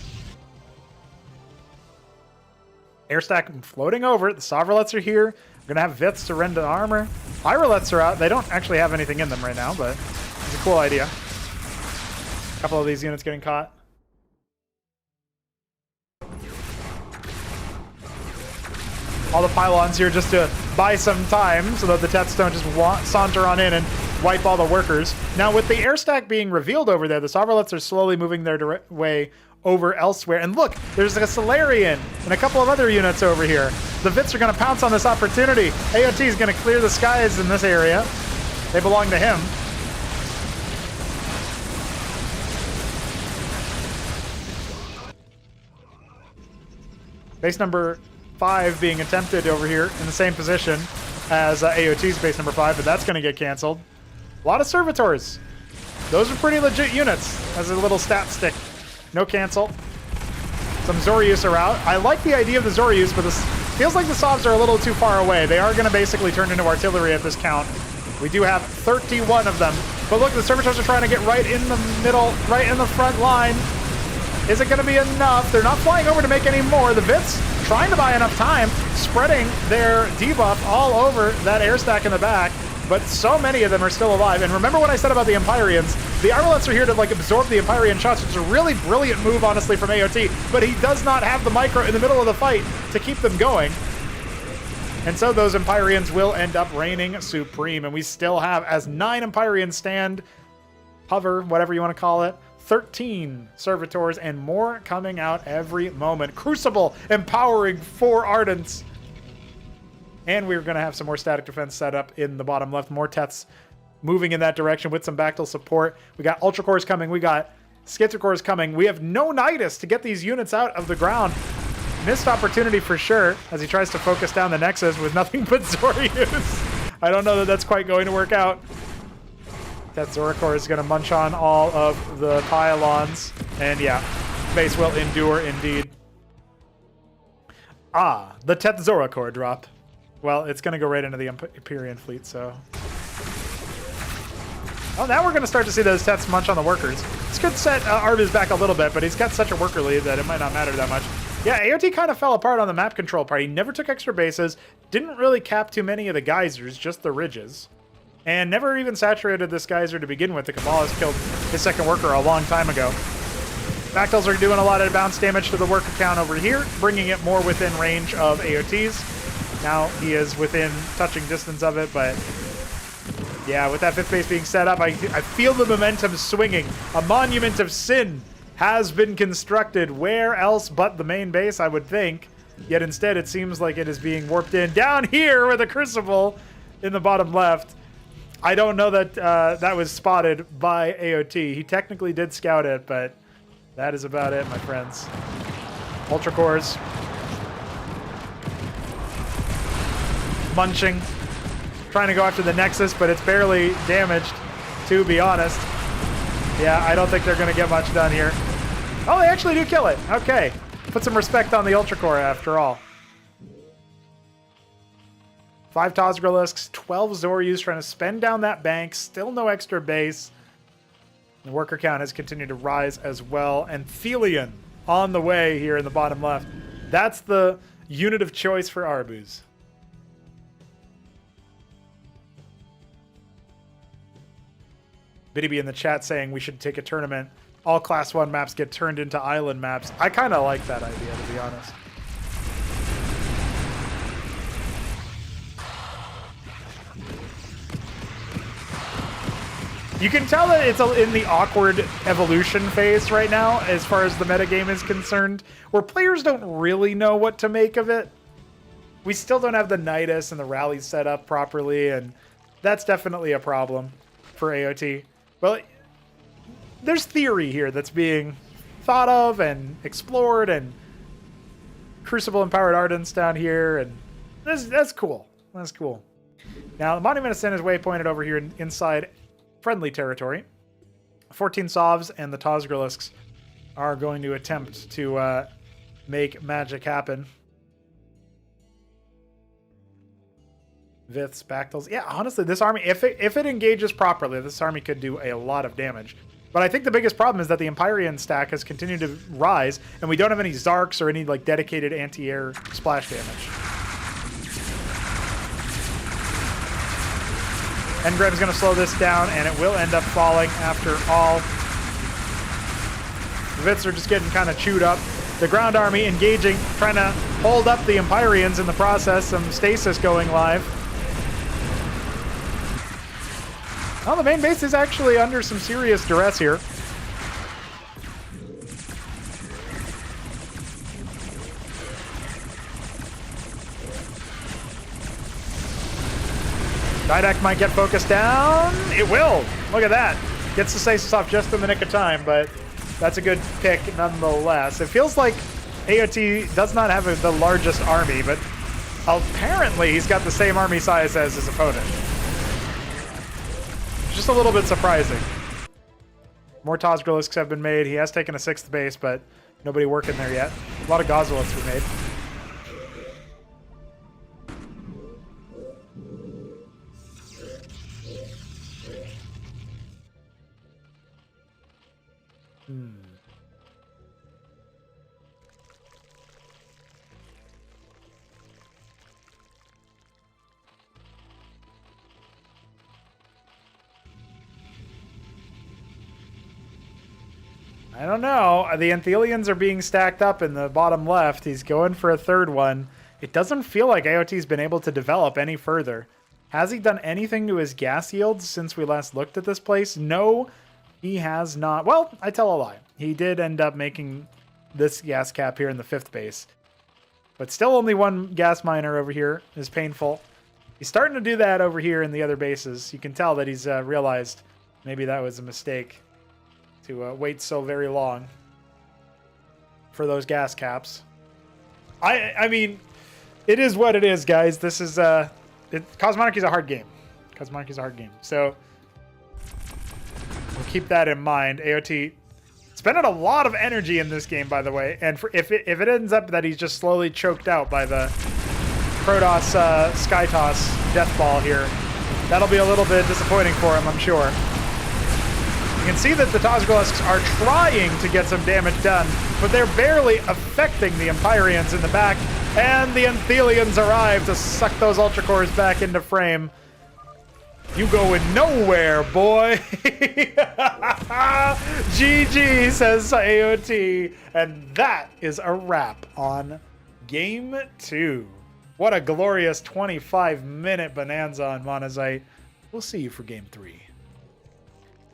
Air stack floating over it. The Sovrelets are here. We're going to have Viths to render armor. Irelets are out. They don't actually have anything in them right now, but it's a cool idea. A couple of these units getting caught. All the pylons here just to buy some time so that the Teths don't just saunter on in and wipe all the workers. Now, with the air stack being revealed over there, the Sovrelets are slowly moving their way over elsewhere. And look, there's a Solarian and a couple of other units over here. The Viths are going to pounce on this opportunity. AOT is going to clear the skies in this area. They belong to him. Base number 5 being attempted over here in the same position as AOT's base number 5, but that's going to get canceled. A lot of Servitors. Those are pretty legit units as a little stat stick. No cancel. Some Zorius are out. I like the idea of the Zorius, but this feels like the Sovs are a little too far away. They are going to basically turn into artillery at this count. We do have 31 of them. But look, the Servitors are trying to get right in the middle, right in the front line. Is it going to be enough? They're not flying over to make any more. The Viths trying to buy enough time, spreading their debuff all over that air stack in the back. But so many of them are still alive. And remember what I said about the Empyreans? The Irelets are here to like absorb the Empyrean shots, which is a really brilliant move, honestly, from AOT. But he does not have the micro in the middle of the fight to keep them going. And so those Empyreans will end up reigning supreme. And we still have, as 9 Empyreans stand, hover, whatever you want to call it, 13 servitors and more coming out every moment. Crucible empowering 4 Ardents. And we're going to have some more static defense set up in the bottom left. More Teths moving in that direction with some Bactyl support. We got Ultra Cores coming. We got Schizocores coming. We have no Nidus to get these units out of the ground. Missed opportunity for sure as he tries to focus down the Nexus with nothing but Zorius. I don't know that that's quite going to work out. That Zorocore is going to munch on all of the pylons. And yeah, base will endure indeed. Ah, the Teth Zorocore drop. Well, it's going to go right into the Empyrean fleet, so... Oh, now we're going to start to see those Teths munch on the workers. This could set Arbuz back a little bit, but he's got such a worker lead that it might not matter that much. Yeah, AOT kind of fell apart on the map control part. He never took extra bases, didn't really cap too many of the geysers, just the ridges. And never even saturated this geyser to begin with. The Kabbalist killed his second worker a long time ago. Bactyls are doing a lot of bounce damage to the worker count over here, bringing it more within range of AOTs. Now he is within touching distance of it, but yeah, with that 5th base being set up, I feel the momentum swinging. A monument of sin has been constructed. Where else but the main base, I would think. Yet instead, it seems like it is being warped in down here with a Crucible in the bottom left. I don't know that that was spotted by AOT. He technically did scout it, but that is about it, my friends. Ultra Cores. Munching. Trying to go after the Nexus, but it's barely damaged, to be honest. Yeah, I don't think they're going to get much done here. Oh, they actually do kill it. Okay. Put some respect on the Ultra Core after all. 5 Tozgralisks, 12 Zoryus trying to spend down that bank. Still no extra base. The worker count has continued to rise as well. And Thelion on the way here in the bottom left. That's the unit of choice for Arbuz. Biddy in the chat saying we should take a tournament. All Class 1 maps get turned into island maps. I kind of like that idea, to be honest. You can tell that it's in the awkward evolution phase right now as far as the metagame is concerned, where players don't really know what to make of it. We still don't have the Nidus and the rallies set up properly, and that's definitely a problem for AOT. Well, there's theory here that's being thought of and explored, and Crucible-empowered Ardents down here, and that's cool. That's cool. Now, the Monument of Sin is waypointed over here inside friendly territory. 14 Sovs and the Tozgralisks are going to attempt to make magic happen. Viths, Bactyls. Yeah, honestly, this army, if it engages properly, this army could do a lot of damage. But I think the biggest problem is that the Empyrean stack has continued to rise, and we don't have any Zarks or any like dedicated anti-air splash damage. Engram's going to slow this down, and it will end up falling after all. The Viths are just getting kind of chewed up. The ground army engaging, trying to hold up the Empyreans in the process. Some stasis going live. Well, the main base is actually under some serious duress here. Didac might get focused down. It will. Look at that. Gets the stasis off just in the nick of time, but that's a good pick nonetheless. It feels like AOT does not have the largest army, but apparently he's got the same army size as his opponent. Just a little bit surprising. More Tozgralisks have been made. He has taken a 6th base, but nobody working there yet. A lot of Gozoliths were made. I don't know. The Anthelians are being stacked up in the bottom left. He's going for a 3rd one. it doesn't feel like AOT's been able to develop any further. Has he done anything to his gas yields since we last looked at this place? No, he has not. Well, I tell a lie. He did end up making this gas cap here in the 5th base. But still only one gas miner over here is painful. He's starting to do that over here in the other bases. You can tell that he's realized maybe that was a mistake to wait so very long for those gas caps. I mean, it is what it is, guys. This is... Cosmonarchy's a hard game. Cosmonarchy's a hard game. So we'll keep that in mind. AOT spending a lot of energy in this game, by the way. And if it ends up that he's just slowly choked out by the Protoss Skytoss Death Ball here, that'll be a little bit disappointing for him, I'm sure. You can see that the Tozgrisks are trying to get some damage done, but they're barely affecting the Empyreans in the back. And the Enthelians arrive to suck those Ultra Cores back into frame. You going nowhere, boy. GG, says AOT. And that is a wrap on Game 2. What a glorious 25-minute bonanza on Monazite. We'll see you for Game 3.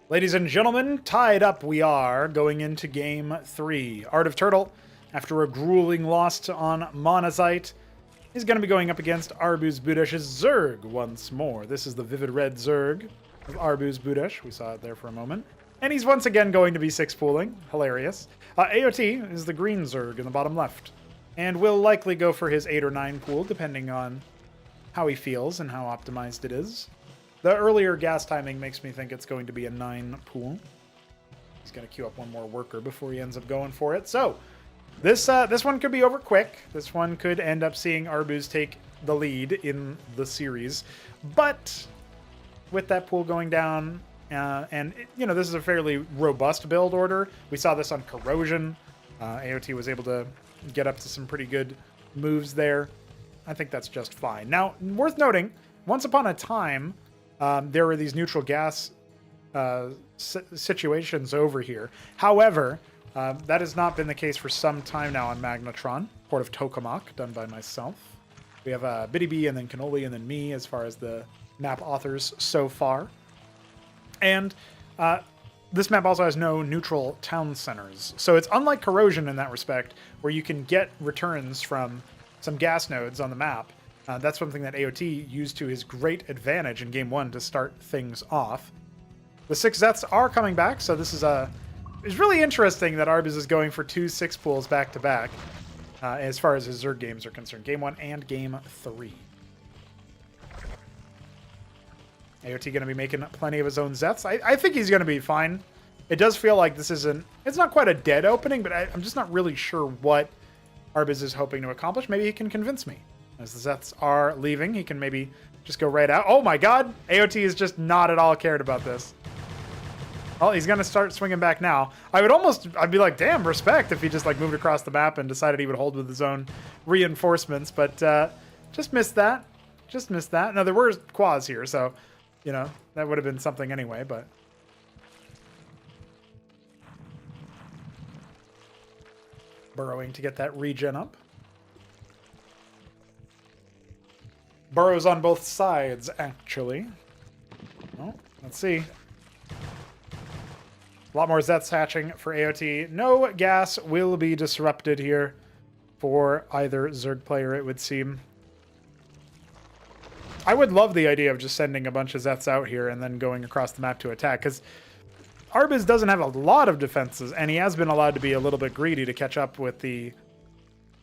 Ladies and gentlemen, tied up we are going into Game 3. Art of Turtle, after a grueling loss on Monazite, is going to be going up against ArbuzBudesh's Zerg once more. This is the vivid red Zerg of ArbuzBudesh. We saw it there for a moment. And he's once again going to be 6-pooling. Hilarious. AOT is the green Zerg in the bottom left. And will likely go for his 8 or 9 pool, depending on how he feels and how optimized it is. The earlier gas timing makes me think it's going to be a 9 pool. He's going to queue up one more worker before he ends up going for it. So, this one could be over quick. This one could end up seeing Arbuz take the lead in the series. But with that pool going down, this is a fairly robust build order. We saw this on Corrosion. AOT was able to get up to some pretty good moves there. I think that's just fine. Now, worth noting, once upon a time, there were these neutral gas situations over here. However, that has not been the case for some time now on Magnetron, Port of Tokamak, done by myself. We have Biddy B and then Cannoli and then me as far as the map authors so far. And this map also has no neutral town centers. So it's unlike Corrosion in that respect, where you can get returns from some gas nodes on the map. That's something that AOT used to his great advantage in Game 1 to start things off. The 6 Zeths are coming back, so this is it's really interesting that Arbuz is going for 2 6 pools back-to-back as far as his Zerg games are concerned. Game 1 and Game 3. AOT going to be making plenty of his own Zeths. I think he's going to be fine. It does feel like this isn't... It's not quite a dead opening, but I'm just not really sure what Arbuz is hoping to accomplish. Maybe he can convince me. As the Zeths are leaving, he can maybe just go right out. Oh my god! AOT is just not at all cared about this. Well, he's going to start swinging back now. I'd be like, damn, respect if he just like moved across the map and decided he would hold with his own reinforcements, but just missed that. Just missed that. Now, there were Quaz here, so, that would have been something anyway, but... Burrowing to get that regen up. Burrows on both sides, actually. Oh, let's see. A lot more Zeths hatching for AOT. No gas will be disrupted here for either Zerg player, it would seem. I would love the idea of just sending a bunch of Zeths out here and then going across the map to attack, because Arbuz doesn't have a lot of defenses, and he has been allowed to be a little bit greedy to catch up with the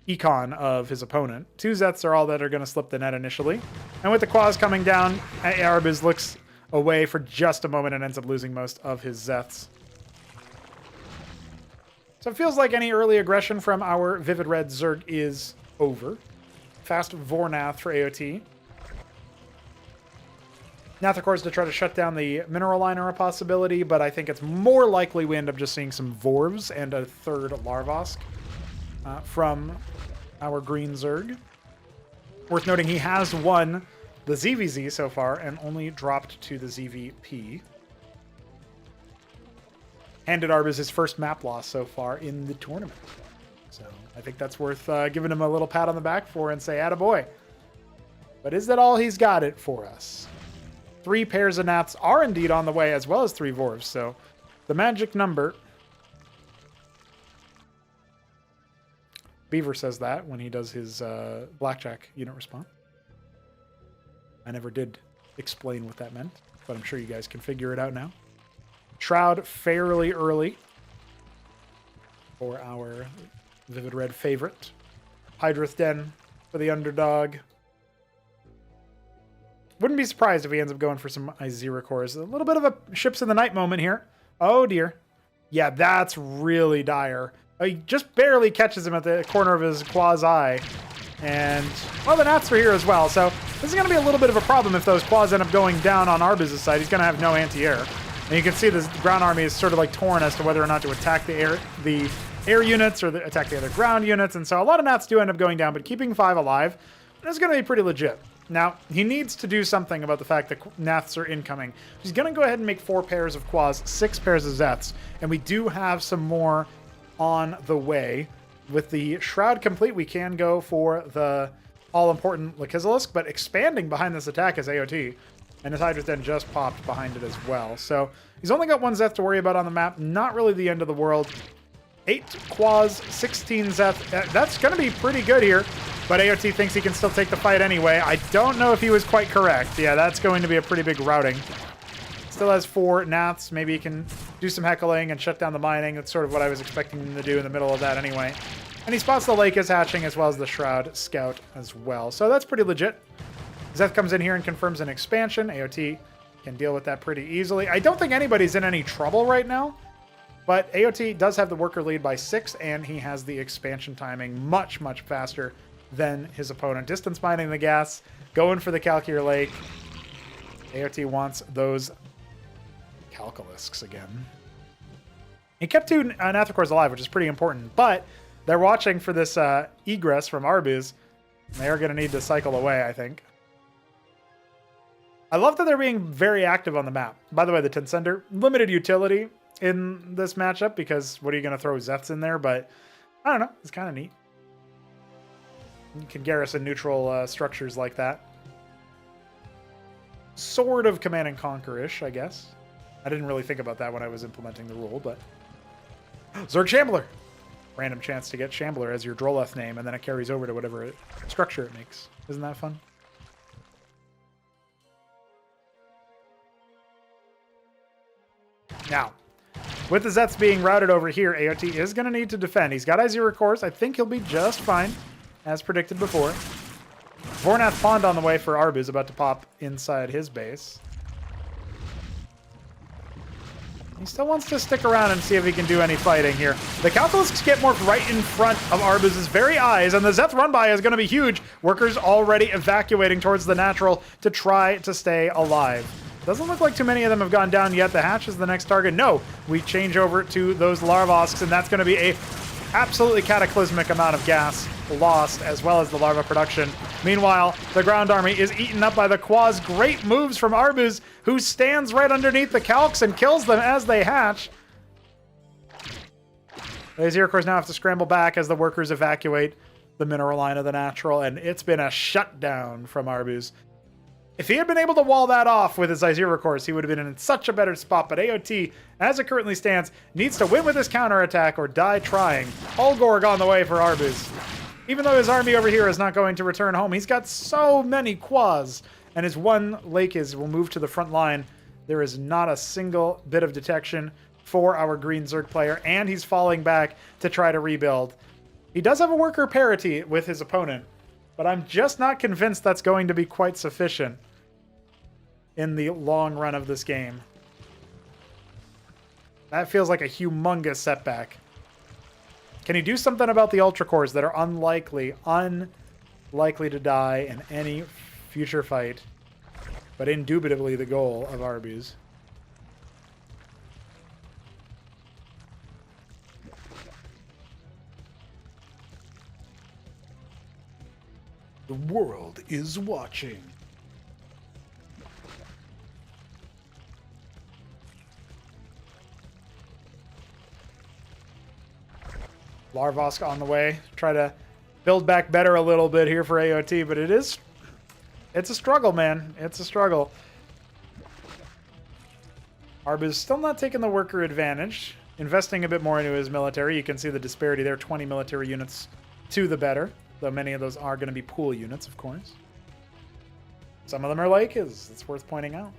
econ of his opponent. 2 Zeths are all that are going to slip the net initially. And with the Quaz coming down, Arbuz looks away for just a moment and ends up losing most of his Zeths. So it feels like any early aggression from our Vivid Red Zerg is over. Fast Vornath for AOT. Nathacores to try to shut down the mineral line are a possibility, but I think it's more likely we end up just seeing some Vorvs and a 3rd Larvosk from our green Zerg. Worth noting, he has won the ZVZ so far and only dropped to the ZVP. Handed Arbuz his first map loss so far in the tournament. So I think that's worth giving him a little pat on the back for and say, attaboy. But is that all he's got it for us? 3 pairs of Nats are indeed on the way, as well as 3 Vorvs. So the magic number... Beaver says that when he does his blackjack unit response. I never did explain what that meant, but I'm sure you guys can figure it out now. Shroud fairly early for our Vivid Red favorite. Hydrith Den for the underdog. Wouldn't be surprised if he ends up going for some Izira cores. A little bit of a ships in the night moment here. Oh dear. Yeah, that's really dire. He just barely catches him at the corner of his Quaz-eye. And, well, the Nats are here as well. So this is going to be a little bit of a problem if those Quaz end up going down on Arbuz's side. He's going to have no anti-air. And you can see this ground army is sort of like torn as to whether or not to attack the air units or attack the other ground units. And so a lot of Nats do end up going down, but keeping 5 alive is going to be pretty legit. Now, he needs to do something about the fact that Nats are incoming. He's going to go ahead and make 4 pairs of Quaz, 6 pairs of Zeths, and we do have some more on the way. With the Shroud complete, we can go for the all-important Lakizalisk, but expanding behind this attack is AOT, and his Hydrith Den just popped behind it as well. So he's only got 1 Zeth to worry about on the map, not really the end of the world. 8 Quaz, 16 Zeth, that's going to be pretty good here. But AOT thinks he can still take the fight anyway. I don't know if he was quite correct. Yeah, that's going to be a pretty big routing. Still has 4 Nats. Maybe he can do some heckling and shut down the mining. That's sort of what I was expecting him to do in the middle of that anyway. And he spots the lake is hatching as well as the Shroud Scout as well. So that's pretty legit. Zeth comes in here and confirms an expansion. AOT can deal with that pretty easily. I don't think anybody's in any trouble right now. But AOT does have the worker lead by 6, and he has the expansion timing much, much faster than his opponent. Distance mining the gas, going for the Calcure Lake. AOT wants those Calculisks again. He kept 2 Nathacores alive, which is pretty important, but they're watching for this egress from Arbuz. They are going to need to cycle away, I think. I love that they're being very active on the map. By the way, the Tensender, limited utility in this matchup, because what are you going to throw Zeths in there? But I don't know. It's kind of neat. You can garrison neutral structures like that. Sort of Command and Conquer-ish, I guess. I didn't really think about that when I was implementing the rule, but... Zerg Shambler! Random chance to get Shambler as your Droleth name, and then it carries over to whatever structure it makes. Isn't that fun? Now, with the Zeths being routed over here, AOT is going to need to defend. He's got Izira cores. I think he'll be just fine, as predicted before. Vornath Pond on the way for Arbuz, about to pop inside his base. He still wants to stick around and see if he can do any fighting here. The Calculisks get morphed right in front of Arbuz's very eyes, and the Zeth run-by is going to be huge. Workers already evacuating towards the natural to try to stay alive. Doesn't look like too many of them have gone down yet. The hatch is the next target. No, we change over to those Larvosks, and that's going to be a absolutely cataclysmic amount of gas lost, as well as the larva production. Meanwhile, the ground army is eaten up by the Quaz. Great moves from Arbuz, who stands right underneath the Calcs and kills them as they hatch. The Azir cores now have to scramble back as the workers evacuate the mineral line of the natural, and it's been a shutdown from Arbuz. If he had been able to wall that off with his Izira cores, he would have been in such a better spot. But AOT, as it currently stands, needs to win with his counterattack or die trying. Ulgorg on the way for Arbuz. Even though his army over here is not going to return home, he's got so many Quaz, and his 1 lake will move to the front line. There is not a single bit of detection for our green Zerg player, and he's falling back to try to rebuild. He does have a worker parity with his opponent, but I'm just not convinced that's going to be quite sufficient in the long run of this game. That feels like a humongous setback. Can he do something about the Ultra Cores that are unlikely to die in any future fight, but indubitably the goal of Arbuz? The world is watching. Larvosk on the way. Try to build back better a little bit here for AOT, but it's a struggle, man. It's a struggle. Arbuz still not taking the worker advantage. Investing a bit more into his military. You can see the disparity there. 20 military units to the better. Though many of those are going to be pool units, of course. Some of them are Lakes. It's worth pointing out.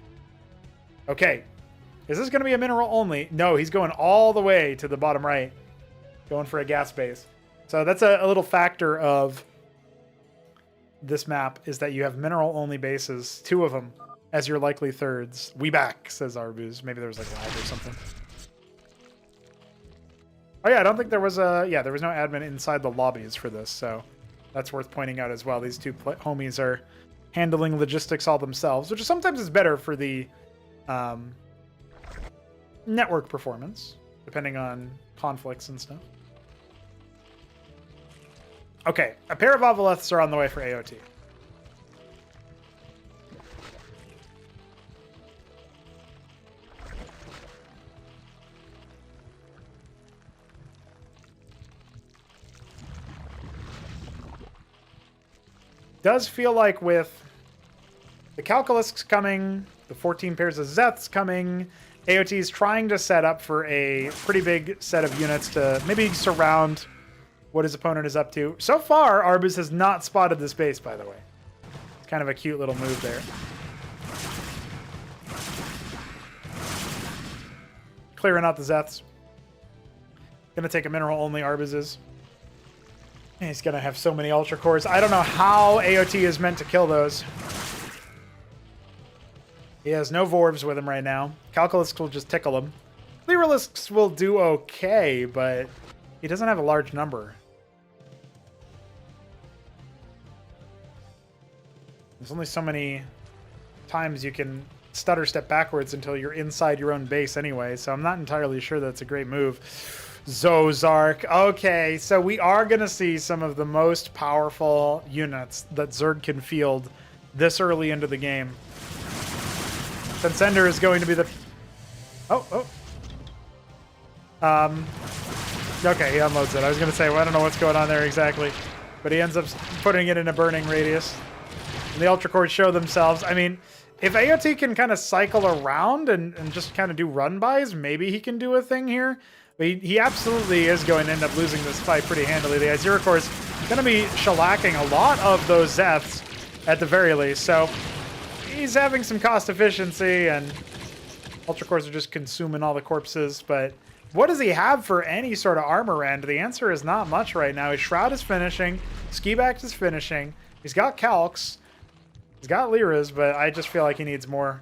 Okay. Is this going to be a mineral only? No, he's going all the way to the bottom right. Going for a gas base. So that's a little factor of this map, is that you have mineral only bases. 2 of them as your likely thirds. We back, says Arbuz. Maybe there was like lag or something. Oh yeah, I don't think there was there was no admin inside the lobbies for this, so that's worth pointing out as well. These 2 homies are handling logistics all themselves, which sometimes is better for the network performance, depending on conflicts and stuff. Okay, a pair of Ovoliths are on the way for AOT. Does feel like with the Calculusks coming, the 14 pairs of Zeths coming, AOT is trying to set up for a pretty big set of units to maybe surround what his opponent is up to. So far, Arbuz has not spotted this base, by the way. It's kind of a cute little move there. Clearing out the Zeths. Gonna take a mineral only, Arbuz is. He's gonna have so many Ultra Cores. I don't know how AOT is meant to kill those. He has no Vorbs with him right now. Calculusks will just tickle him. Lyrilisks will do okay, but he doesn't have a large number. There's only so many times you can stutter step backwards until you're inside your own base anyway, so I'm not entirely sure that's a great move. Zozark. Okay, so we are going to see some of the most powerful units that Zerg can field this early into the game. Transcender is going to be the... Okay, he unloads it. I was going to say, well, I don't know what's going on there exactly. But he ends up putting it in a burning radius. And the Ultra Cores show themselves. I mean, if AOT can kind of cycle around and just kind of do run-bys, maybe he can do a thing here. But he absolutely is going to end up losing this fight pretty handily. The Azura Core is going to be shellacking a lot of those Zeths at the very least. So he's having some cost efficiency, and Ultra Cores are just consuming all the corpses. But what does he have for any sort of armor end? The answer is not much right now. His Shroud is finishing. Skiback is finishing. He's got Calcs. He's got Lyras, but I just feel like he needs more.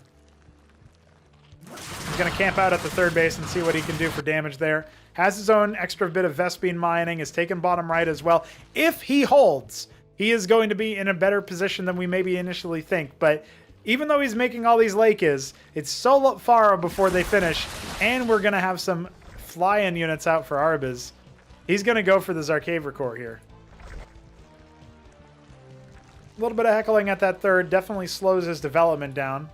He's going to camp out at the third base and see what he can do for damage there. Has his own extra bit of Vespene mining. Is taken bottom right as well. If he holds, he is going to be in a better position than we maybe initially think. But even though he's making all these Lakes, it's so far before they finish. And we're going to have some fly-in units out for Arbuz. He's going to go for the Zarkavra Core here. A little bit of heckling at that third definitely slows his development down.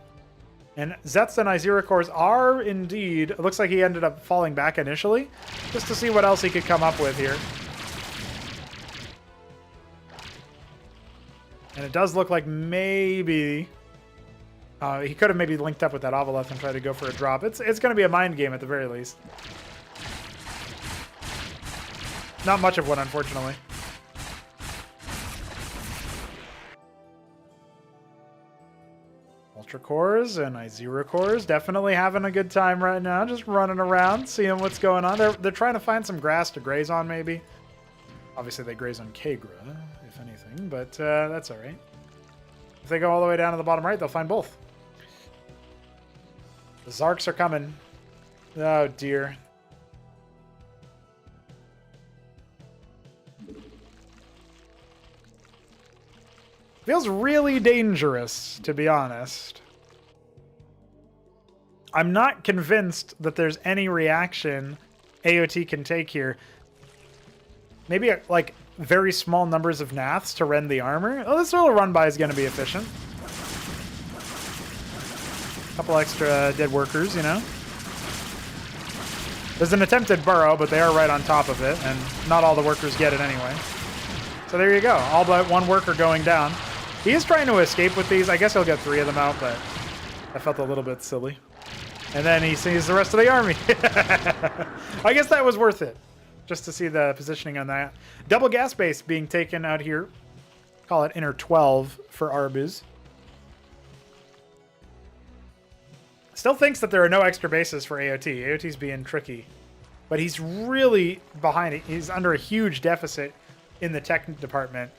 And Zeths and Azura Cores are indeed... It looks like he ended up falling back initially, just to see what else he could come up with here. And it does look like maybe... he could have maybe linked up with that Ovolith and tried to go for a drop. It's going to be a mind game at the very least. Not much of one, unfortunately. Ultra Cores and Azura Cores definitely having a good time right now, just running around, seeing what's going on. They're trying to find some grass to graze on, maybe. Obviously, they graze on Kagra, if anything, but that's all right. If they go all the way down to the bottom right, they'll find both. The Zarks are coming. Oh, dear. Feels really dangerous, to be honest. I'm not convinced that there's any reaction AOT can take here. Maybe like very small numbers of Naths to rend the armor. Oh, this little run-by is going to be efficient. A couple extra dead workers, you know. There's an attempted burrow, but they are right on top of it, and not all the workers get it anyway. So there you go. All but one worker going down. He is trying to escape with these. I guess he'll get 3 of them out, but that felt a little bit silly. And then he sees the rest of the army. I guess that was worth it, just to see the positioning on that. Double gas base being taken out here. Call it inner 12 for Arbuz. Still thinks that there are no extra bases for AOT. AOT's being tricky. But he's really behind it. He's under a huge deficit in the tech department.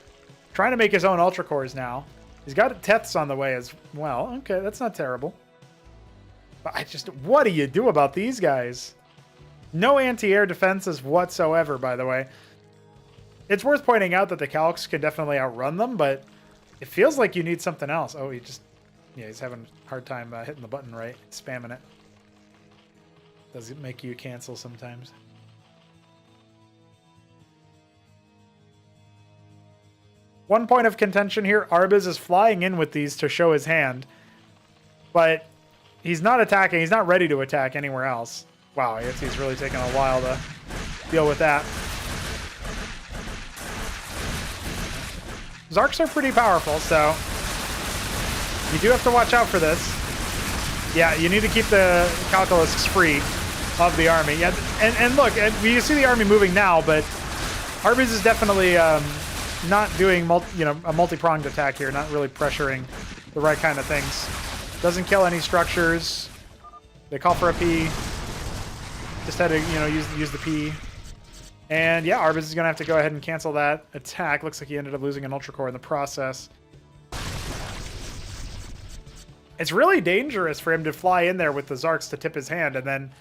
Trying to make his own Ultra Cores now. He's got Teths on the way as well. Okay, that's not terrible. But what do you do about these guys? No anti-air defenses whatsoever, by the way. It's worth pointing out that the Calcs can definitely outrun them, but it feels like you need something else. Oh, yeah, he's having a hard time hitting the button right, spamming it. Does it make you cancel sometimes? One point of contention here, Arbuz is flying in with these to show his hand, but he's not attacking. He's not ready to attack anywhere else. Wow, he's really taking a while to deal with that. Zarks are pretty powerful, so you do have to watch out for this. Yeah, you need to keep the Calculusks free of the army. Yeah, and look, you see the army moving now, but Arbuz is definitely not doing a multi-pronged attack here, not really pressuring the right kind of things. Doesn't kill any structures. They call for a P. Just had to use the P. And yeah, Arbuz is gonna have to go ahead and cancel that attack. Looks like he ended up losing an Ultra Core in the process. It's really dangerous for him to fly in there with the Zarks to tip his hand and then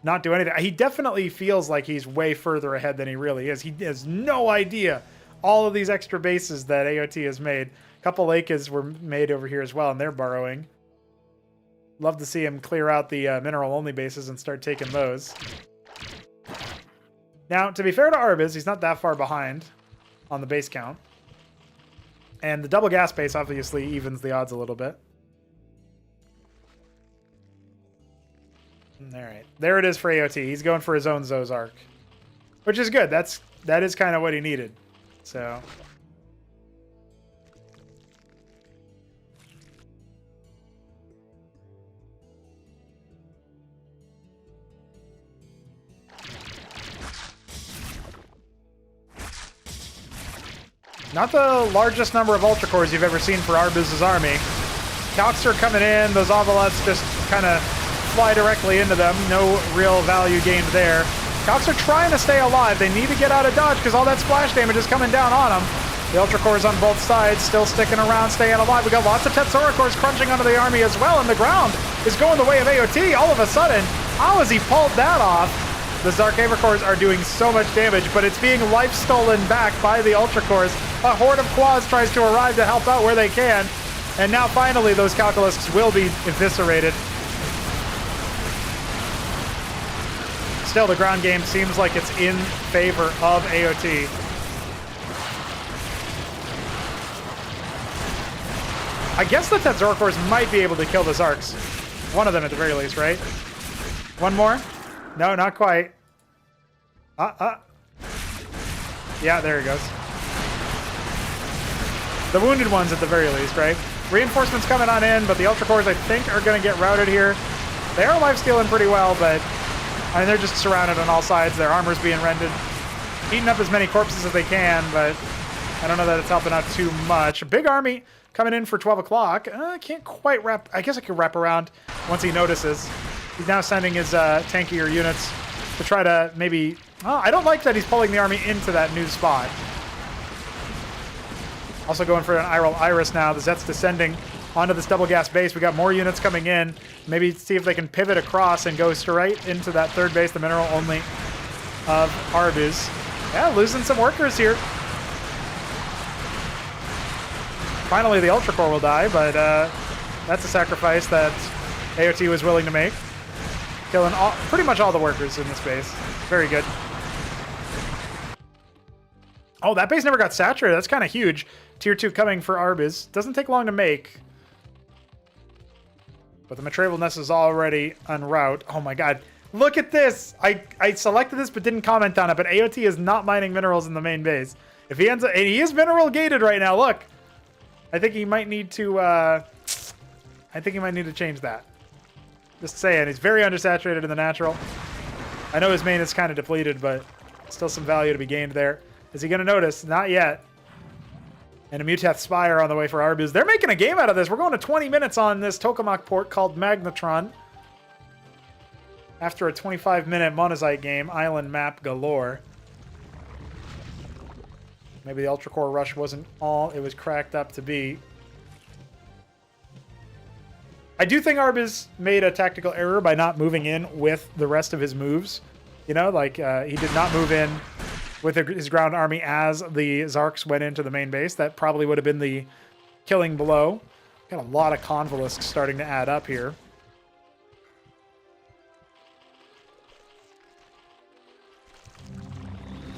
not do anything. He definitely feels like he's way further ahead than he really is. He has no idea all of these extra bases that AOT has made. A couple Lakes were made over here as well, and they're burrowing. Love to see him clear out the mineral-only bases and start taking those. Now, to be fair to Arbuz, he's not that far behind on the base count. And the double gas base obviously evens the odds a little bit. All right, there it is for AOT. He's going for his own Zozark, which is good. That is kind of what he needed. So not the largest number of Ultra Cores you've ever seen for Arbuz's army. Calcs are coming in. Those Ovelots just kind of fly directly into them. No real value gained there. Calcs are trying to stay alive. They need to get out of dodge because all that splash damage is coming down on them. The Ultra Cores on both sides still sticking around, staying alive. We got lots of Tetsura Cores crunching onto the army as well, and the ground is going the way of AOT all of a sudden. How has he pulled that off? The Zarkaver Cores are doing so much damage, but it's being life stolen back by the Ultra Cores. A horde of Quaz tries to arrive to help out where they can, and now finally those Calculusks will be eviscerated. Still, the ground game seems like it's in favor of AOT. I guess the Tetsura Cores might be able to kill the Zarks. One of them at the very least, right? One more? No, not quite. Yeah, there he goes. The wounded ones at the very least, right? Reinforcements coming on in, but the Ultra Cores, I think, are going to get routed here. They are life-stealing pretty well, but I mean, they're just surrounded on all sides. Their armor's being rendered. Eating up as many corpses as they can, but I don't know that it's helping out too much. A big army coming in for 12 o'clock. I can't quite wrap... I guess I could wrap around once he notices. He's now sending his tankier units to try to maybe... Oh, I don't like that he's pulling the army into that new spot. Also going for an Iral Iris now. The Zet's descending onto this double gas base. We got more units coming in. Maybe see if they can pivot across and go straight into that third base, the mineral only of Arbuz. Yeah, losing some workers here. Finally, the Ultra Core will die, but that's a sacrifice that AOT was willing to make. Killing pretty much all the workers in this base. Very good. Oh, that base never got saturated. That's kind of huge. Tier 2 coming for Arbuz. Doesn't take long to make. But the Matravelness is already en route. Oh my god. Look at this. I selected this but didn't comment on it, but AOT is not mining minerals in the main base. If he ends up, and he is mineral gated right now, look. I think he might need to, change that. Just saying, he's very undersaturated in the natural. I know his main is kind of depleted, but still some value to be gained there. Is he going to notice? Not yet. And a Muteth Spire on the way for Arbuz. They're making a game out of this. We're going to 20 minutes on this Tokamak port called Magnetron. After a 25-minute Monazite game, island map galore. Maybe the Ultra Core Rush wasn't all it was cracked up to be. I do think Arbuz made a tactical error by not moving in with the rest of his moves. You know, like he did not move in with his ground army as the Zarks went into the main base. That probably would have been the killing blow. Got a lot of Convolisks starting to add up here.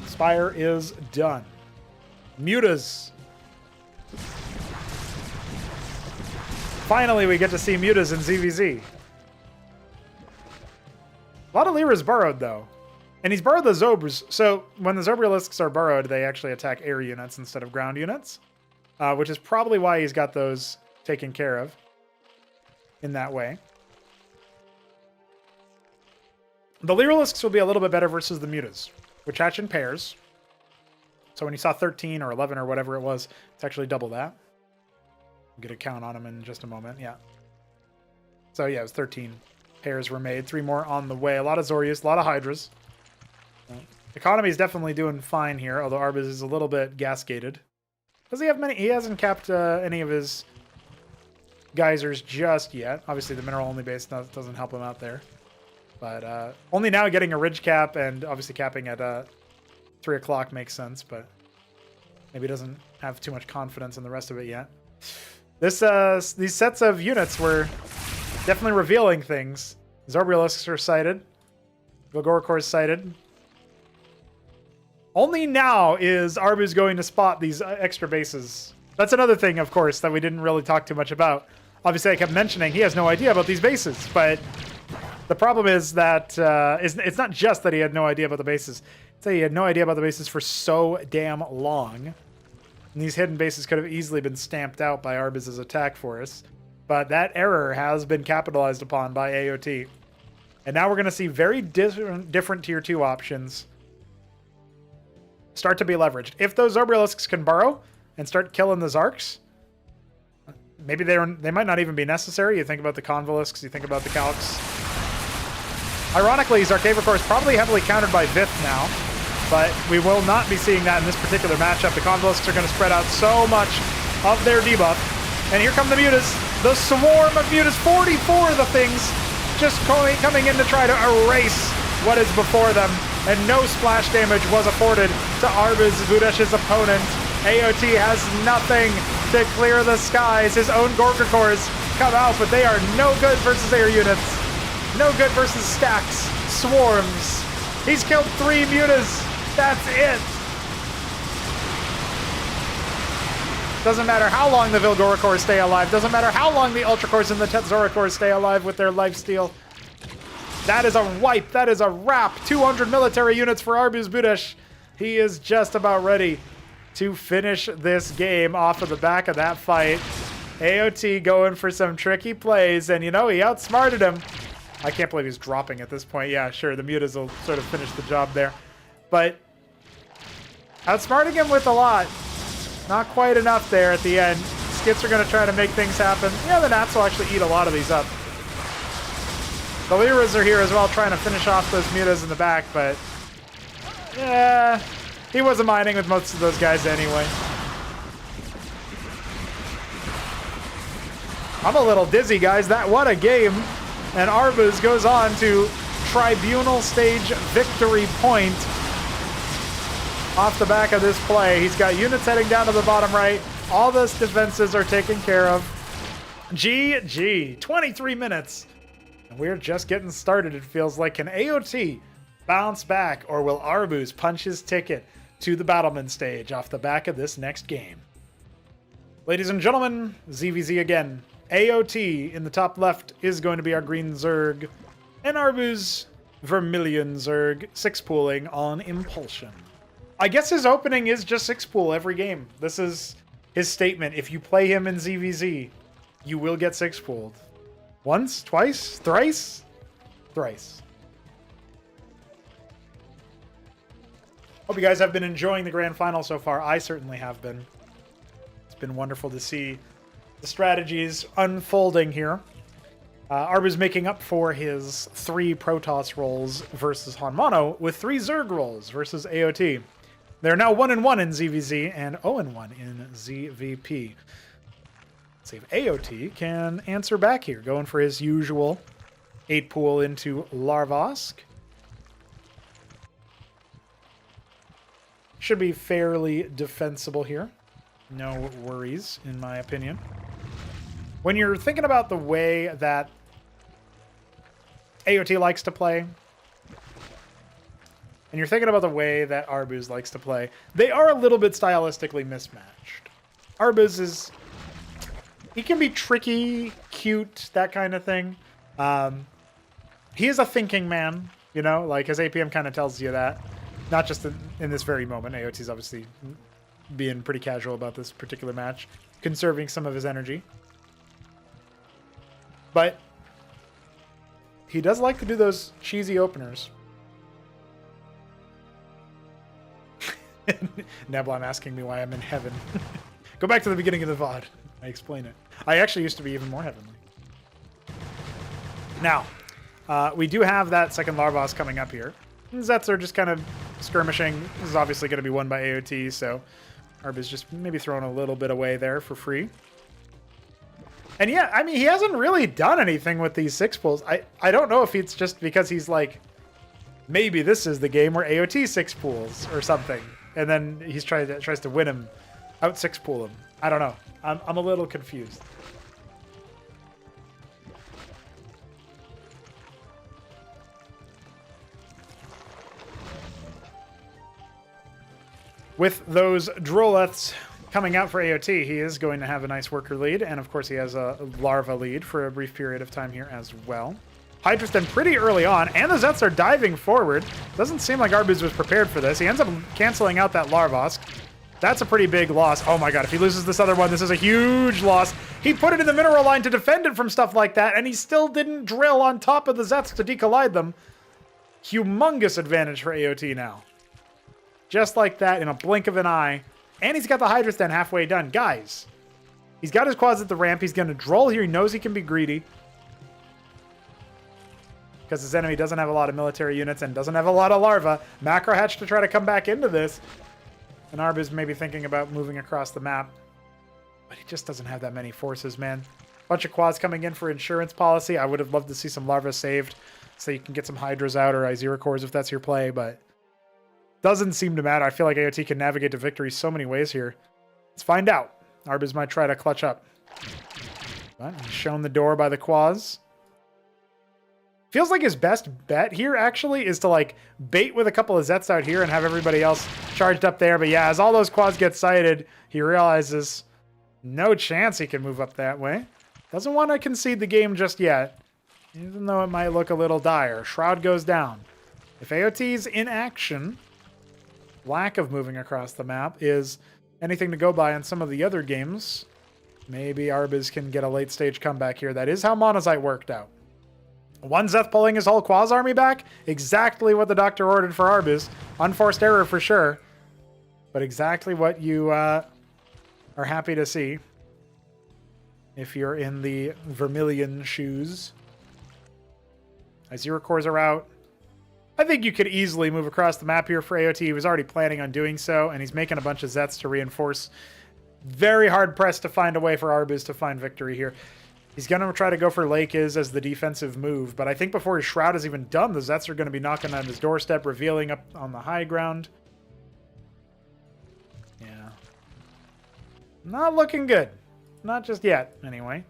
Spire is done. Mutas. Finally, we get to see Mutas in ZVZ. A lot of Lyra's burrowed, though. And he's burrowed the Zobrs. So when the Zobrialisks are burrowed, they actually attack air units instead of ground units. Which is probably why he's got those taken care of in that way. The Lyralisks will be a little bit better versus the Mutas, which hatch in pairs. So when you saw 13 or 11 or whatever it was, it's actually double that. I'll get a count on them in just a moment, yeah. So yeah, it was 13 pairs were made. 3 more on the way. A lot of Zorius, a lot of Hydras. Economy is definitely doing fine here, although Arbuz is a little bit gas-gated. Does he have many? He hasn't capped any of his geysers just yet. Obviously, the mineral-only base doesn't help him out there. But only now getting a ridge cap and obviously capping at 3 o'clock makes sense, but maybe doesn't have too much confidence in the rest of it yet. These sets of units were definitely revealing things. Zobrialisks are sighted. Vilgorikor is sighted. Only now is Arbuz going to spot these extra bases. That's another thing, of course, that we didn't really talk too much about. Obviously, I kept mentioning he has no idea about these bases, but the problem is that it's not just that he had no idea about the bases. It's that he had no idea about the bases for so damn long. And these hidden bases could have easily been stamped out by Arbuz's attack force. But that error has been capitalized upon by AOT. And now we're going to see very different Tier 2 options start to be leveraged. If those Zobrialisks can burrow and start killing the Zarks, maybe they might not even be necessary. You think about the Convolisks, you think about the Calcs. Ironically, Zarkavrikor is probably heavily countered by Vith now, but we will not be seeing that in this particular matchup. The Convolisks are going to spread out so much of their debuff. And here come the Mutas. The swarm of Mutas, 44 of the things, just coming in to try to erase what is before them. And no splash damage was afforded to ArbuzBudesh's opponent. AOT has nothing to clear the skies. His own Gorkakors come out, but they are no good versus air units. No good versus stacks, swarms. He's killed 3 Mutas. That's it. Doesn't matter how long the Vilgorikors stay alive. Doesn't matter how long the Ultracors and the Tetzorikors stay alive with their lifesteal. That is a wipe. That is a wrap. 200 military units for ArbuzBudesh. He is just about ready to finish this game off of the back of that fight. AOT going for some tricky plays, and you know, he outsmarted him. I can't believe he's dropping at this point. Yeah, sure, the Mutas will sort of finish the job there. But outsmarting him with a lot. Not quite enough there at the end. Skits are going to try to make things happen. Yeah, the Nats will actually eat a lot of these up. The Lyras are here as well, trying to finish off those Mutas in the back, but yeah, he wasn't mining with most of those guys anyway. I'm a little dizzy, guys. What a game. And Arbuz goes on to Tribunal stage victory point off the back of this play. He's got units heading down to the bottom right. All those defenses are taken care of. GG. 23 minutes. And we're just getting started, it feels like. Can AOT bounce back, or will Arbuz punch his ticket to the Battleman stage off the back of this next game? Ladies and gentlemen, ZVZ again. AOT in the top left is going to be our green Zerg, and Arbuz Vermilion Zerg 6-pooling on Impulsion. I guess his opening is just 6-pool every game. This is his statement. If you play him in ZVZ, you will get 6-pooled. Once, twice, thrice? Thrice. Hope you guys have been enjoying the grand final so far. I certainly have been. It's been wonderful to see the strategies unfolding here. Arbuz making up for his 3 Protoss rolls versus Hanmono with 3 Zerg rolls versus AOT. They're now 1-1 in ZVZ and 0-1 in ZVP. Let's see if AOT can answer back here, going for his usual 8-pool into Larvosk. Should be fairly defensible here. No worries, in my opinion. When you're thinking about the way that AOT likes to play, and you're thinking about the way that Arbuz likes to play, they are a little bit stylistically mismatched. Arbuz is... he can be tricky, cute, that kind of thing. He is a thinking man, you know? Like, his APM kind of tells you that. Not just in this very moment. AOT's obviously being pretty casual about this particular match, conserving some of his energy. But he does like to do those cheesy openers. Nebulon asking me why I'm in heaven. Go back to the beginning of the VOD. I explain it. I actually used to be even more heavenly. Now, we do have that second Larvos coming up here. Zets are just kind of skirmishing. This is obviously going to be won by AOT, so Arbuz just maybe throwing a little bit away there for free. And yeah, I mean, he hasn't really done anything with these 6-pools. I don't know if it's just because he's like, maybe this is the game where AOT 6-pools or something. And then he's tries to win him, out 6-pool him. I don't know. I'm a little confused. With those Droleths coming out for AOT, he is going to have a nice worker lead, and of course he has a larva lead for a brief period of time here as well. Hydra's done pretty early on, and the Zets are diving forward. Doesn't seem like Arbuz was prepared for this. He ends up canceling out that Larvosk. That's a pretty big loss. Oh my god, if he loses this other one, this is a huge loss. He put it in the mineral line to defend it from stuff like that, and he still didn't drill on top of the Zets to decollide them. Humongous advantage for AOT now. Just like that, in a blink of an eye. And he's got the Hydra Sten halfway done. Guys, he's got his quads at the ramp. He's going to droll here. He knows he can be greedy. Because his enemy doesn't have a lot of military units and doesn't have a lot of larva. Macro hatch to try to come back into this. And Arbuz may be thinking about moving across the map. But he just doesn't have that many forces, man. Bunch of quads coming in for insurance policy. I would have loved to see some larva saved so you can get some Hydras out or Izira cores if that's your play, but doesn't seem to matter. I feel like AOT can navigate to victory so many ways here. Let's find out. Arbuz might try to clutch up. But he's shown the door by the Quaz. Feels like his best bet here, actually, is to, like, bait with a couple of Zets out here and have everybody else charged up there. But yeah, as all those Quads get sighted, he realizes no chance he can move up that way. Doesn't want to concede the game just yet, even though it might look a little dire. Shroud goes down. If AOT's in action, lack of moving across the map is anything to go by in some of the other games. Maybe Arbuz can get a late-stage comeback here. That is how Monazite worked out. One Zeth pulling his whole Quaz army back. Exactly what the doctor ordered for Arbuz. Unforced error for sure. But exactly what you are happy to see if you're in the Vermilion shoes. Izira cores are out. I think you could easily move across the map here for AOT. He was already planning on doing so, and he's making a bunch of Zets to reinforce. Very hard pressed to find a way for Arbuz to find victory here. He's going to try to go for Lake Is as the defensive move, but I think before his Shroud is even done, the Zets are going to be knocking on his doorstep, revealing up on the high ground. Yeah. Not looking good. Not just yet, anyway.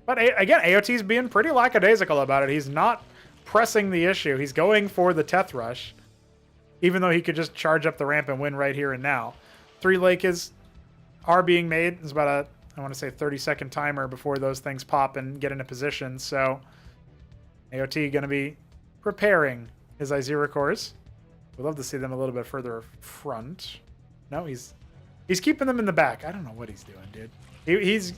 But again, AOT's being pretty lackadaisical about it. He's not pressing the issue. He's going for the Teth Rush, even though he could just charge up the ramp and win right here and now. 3 Lake Is are being made. There's about a, I want to say, 30-second timer before those things pop and get into position. So AOT going to be preparing his Izira cores. We'd love to see them a little bit further front. No, he's keeping them in the back. I don't know what he's doing, dude. He's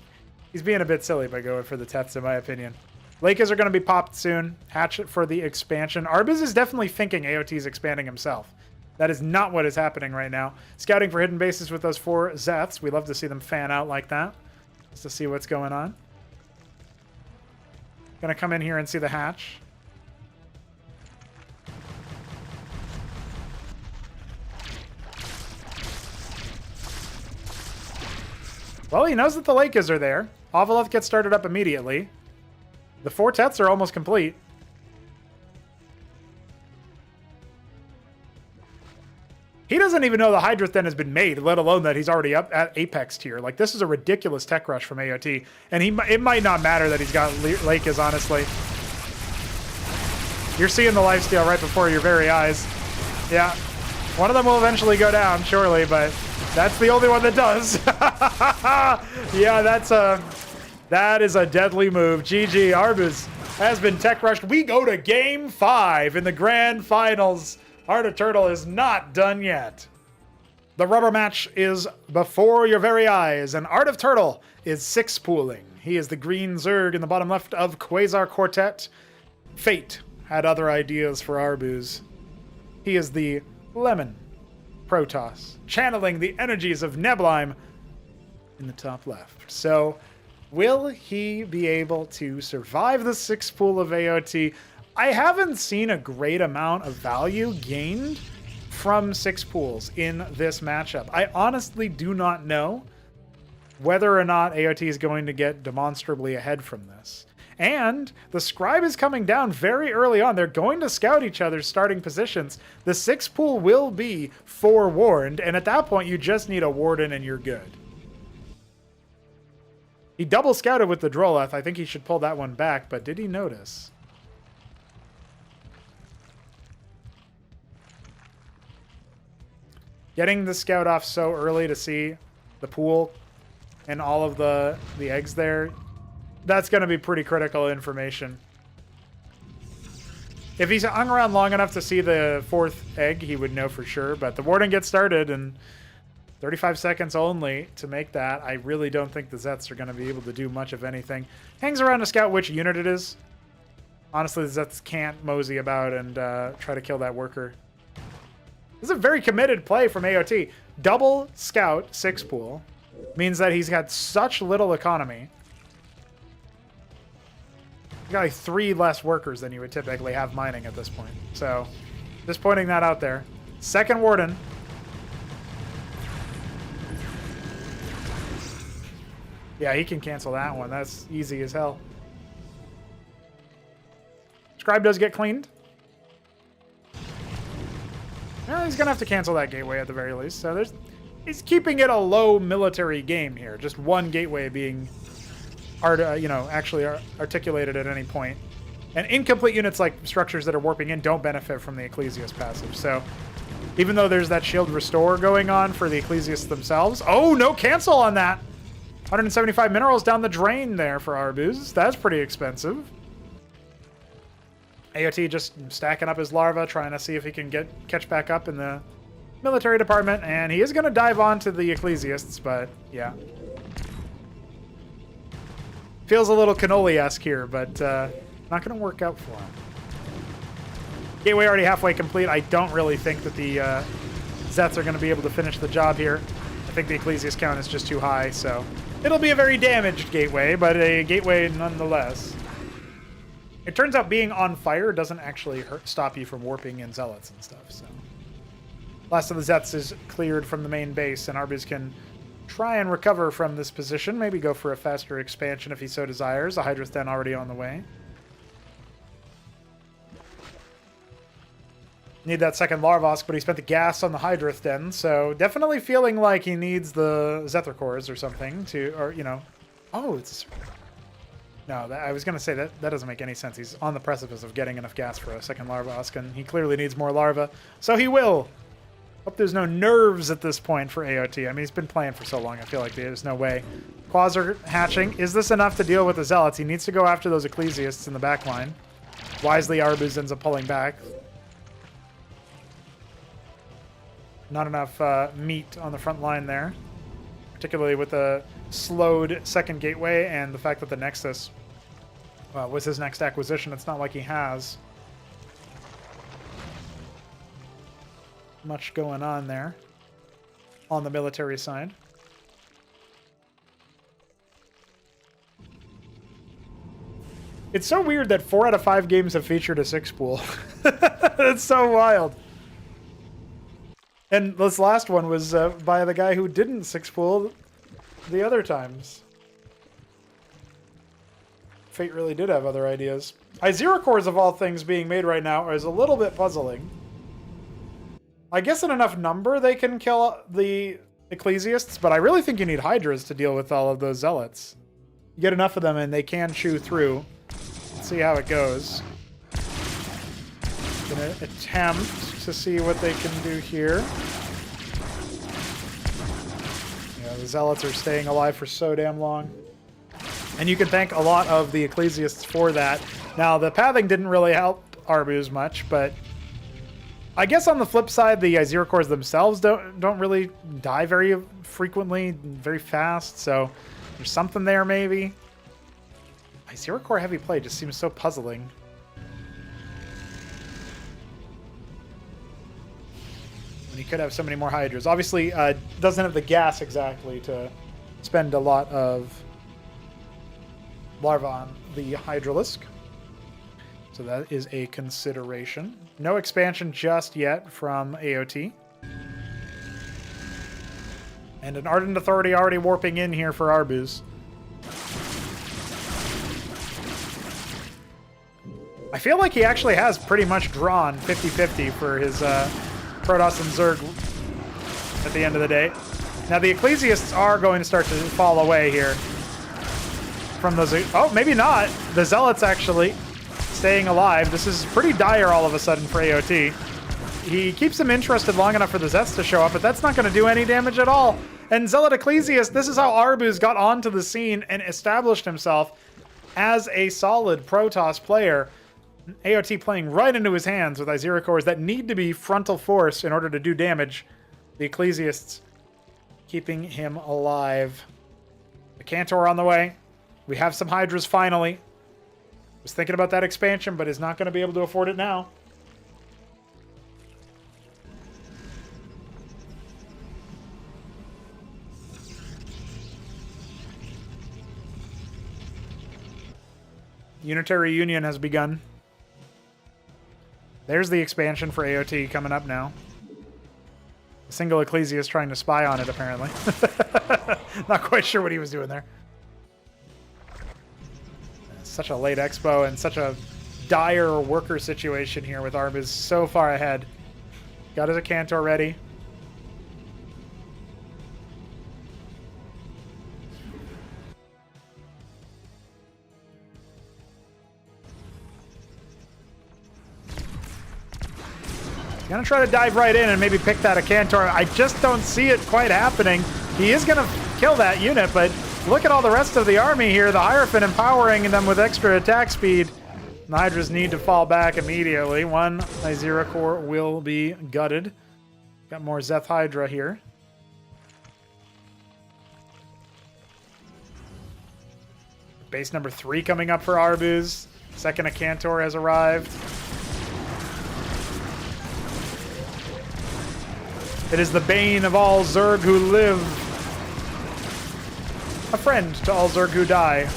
being a bit silly by going for the Teths, in my opinion. Lakers are going to be popped soon. Hatchet for the expansion. Arbuz is definitely thinking AOT is expanding himself. That is not what is happening right now. Scouting for hidden bases with those 4 Zeths. We love to see them fan out like that, just to see what's going on. Gonna come in here and see the hatch. Well, he knows that the Lakers are there. Ovaleth gets started up immediately. The 4 Teths are almost complete. He doesn't even know the Hydrith Den has been made, let alone that he's already up at Apex tier. Like, this is a ridiculous tech rush from AOT. And it might not matter that he's got Lakers, honestly. You're seeing the lifesteal right before your very eyes. Yeah. One of them will eventually go down, surely, but that's the only one that does. Yeah, that is a deadly move. GG, Arbuz has been tech rushed. We go to game 5 in the grand finals. Art of Turtle is not done yet. The rubber match is before your very eyes, and Art of Turtle is 6-pooling. He is the green Zerg in the bottom left of Quazar Quartet. Fate had other ideas for Arbuz. He is the lemon Protoss, channeling the energies of Nebelheim in the top left. So, will he be able to survive the 6-pool of AOT? I haven't seen a great amount of value gained from 6 pools in this matchup. I honestly do not know whether or not AOT is going to get demonstrably ahead from this. And the Scribe is coming down very early on. They're going to scout each other's starting positions. The 6 pool will be forewarned, and at that point you just need a Warden and you're good. He double scouted with the Droleth. I think he should pull that one back, but did he notice? Getting the scout off so early to see the pool and all of the eggs there, that's going to be pretty critical information. If he's hung around long enough to see the 4th egg, he would know for sure. But the Warden gets started, and 35 seconds only to make that. I really don't think the Zeths are going to be able to do much of anything. Hangs around to scout which unit it is. Honestly, the Zeths can't mosey about and try to kill that worker. This is a very committed play from AOT. Double scout 6 pool means that he's got such little economy. He's got like 3 less workers than you would typically have mining at this point. So, just pointing that out there. 2nd Warden. Yeah, he can cancel that one. That's easy as hell. Scribe does get cleaned. Well, he's going to have to cancel that gateway at the very least. So he's keeping it a low military game here. Just one gateway being actually articulated at any point. And incomplete units like structures that are warping in don't benefit from the Ecclesiast passive. So even though there's that shield restore going on for the Ecclesiasts themselves. Oh, no cancel on that. 175 minerals down the drain there for Arbuz. That's pretty expensive. AOT just stacking up his larva, trying to see if he can catch back up in the military department, and he is going to dive onto the Ecclesiasts, but yeah. Feels a little cannoli-esque here, but not going to work out for him. Gateway already halfway complete. I don't really think that the Zeths are going to be able to finish the job here. I think the Ecclesiast count is just too high, so it'll be a very damaged gateway, but a gateway nonetheless. It turns out being on fire doesn't actually stop you from warping in zealots and stuff. So, last of the Zeths is cleared from the main base, and Arbuz can try and recover from this position. Maybe go for a faster expansion if he so desires. A Hydrith Den already on the way. Need that 2nd Larvosk, but he spent the gas on the Hydrith Den, so definitely feeling like he needs the Zethra cores or something to, or oh, it's. No, I was going to say that doesn't make any sense. He's on the precipice of getting enough gas for a 2nd Larvosk, and he clearly needs more larva. So he will. Hope there's no nerves at this point for AOT. I mean, he's been playing for so long, I feel like there's no way. Quazar hatching. Is this enough to deal with the Zealots? He needs to go after those Ecclesiasts in the back line. Wisely, Arbuz ends up pulling back. Not enough meat on the front line there, particularly with the slowed second gateway and the fact that the Nexus was his next acquisition. It's not like he has much going on there on the military side. It's so weird that 4 out of 5 games have featured a 6-pool. It's so wild. And this last one was by the guy who didn't 6-pool the other times. Fate really did have other ideas. Zero cores of all things being made right now is a little bit puzzling. I guess in enough number they can kill the Ecclesiasts, but I really think you need Hydras to deal with all of those Zealots. You get enough of them and they can chew through. Let's see how it goes. Gonna attempt to see what they can do here. Yeah, the Zealots are staying alive for so damn long. And you can thank a lot of the Ecclesiasts for that. Now, the pathing didn't really help Arbuz much, but I guess on the flip side, the Zero cores themselves don't really die very frequently, very fast, so there's something there maybe. Zero core heavy play just seems so puzzling. When he could have so many more Hydras. Obviously, doesn't have the gas exactly to spend a lot of larva on the Hydralisk. So that is a consideration. No expansion just yet from AOT. And an Ardent Authority already warping in here for Arbuz. I feel like he actually has pretty much drawn 50-50 for his Protoss and Zerg at the end of the day. Now the Ecclesiasts are going to start to fall away here from those. Oh, maybe not. The Zealots actually staying alive. This is pretty dire all of a sudden for AOT. He keeps them interested long enough for the Zets to show up, but that's not going to do any damage at all. And Zealot Ecclesiast, this is how Arbuz got onto the scene and established himself as a solid Protoss player. AOT playing right into his hands with Izira cores that need to be frontal force in order to do damage. The Ecclesiasts keeping him alive. The Cantor on the way. We have some Hydras finally. Was thinking about that expansion, but is not going to be able to afford it now. Unitary Union has begun. There's the expansion for AOT coming up now. A single Ecclesia is trying to spy on it, apparently. Not quite sure what he was doing there. Such a late expo and such a dire worker situation here with Arbuz so far ahead. Got his Cantor ready. Gonna try to dive right in and maybe pick that Cantor. I just don't see it quite happening. He is gonna kill that unit, but look at all the rest of the army here. The Hierophant empowering them with extra attack speed. The Hydras need to fall back immediately. One Izira core will be gutted. Got more Zeth Hydra here. Base number 3 coming up for Arbuz. Second Cantor has arrived. It is the bane of all Zerg who live. A friend to all Zerg who die.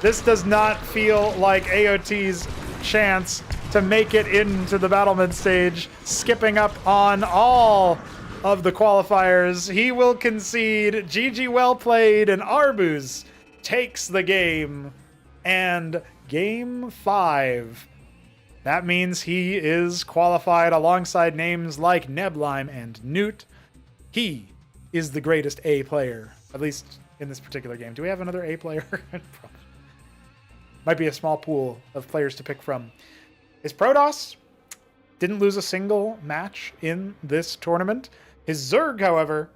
This does not feel like AOT's chance to make it into the battlement stage, skipping up on all of the qualifiers. He will concede. GG well played, and Arbuz takes the game. And game 5. That means he is qualified alongside names like Neblime and Newt. He is the greatest A player, at least in this particular game. Do we have another A player? Might be a small pool of players to pick from. His Protoss didn't lose a single match in this tournament. His Zerg, however,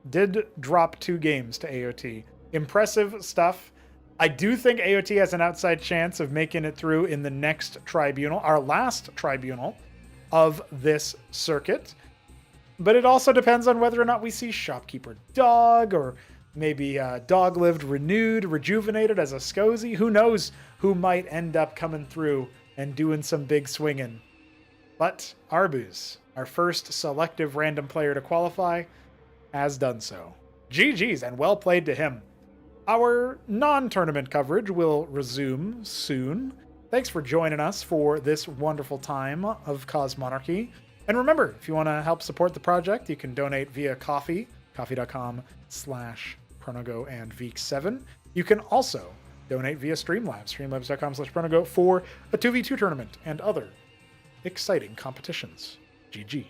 did drop 2 games to AOT. Impressive stuff. I do think AOT has an outside chance of making it through in the next Tribunal, our last Tribunal of this circuit. But it also depends on whether or not we see Shopkeeper Dog, or maybe Dog lived renewed, rejuvenated as a Scozy. Who knows who might end up coming through and doing some big swinging. But Arbuz, our first selective random player to qualify, has done so. GG's, and well played to him. Our non-tournament coverage will resume soon. Thanks for joining us for this wonderful time of Cosmonarchy. And remember, if you want to help support the project, you can donate via Ko-fi, coffee.com/Pronogo and Veek7. You can also donate via Streamlabs, streamlabs.com/Pronogo for a 2v2 tournament and other exciting competitions. GG.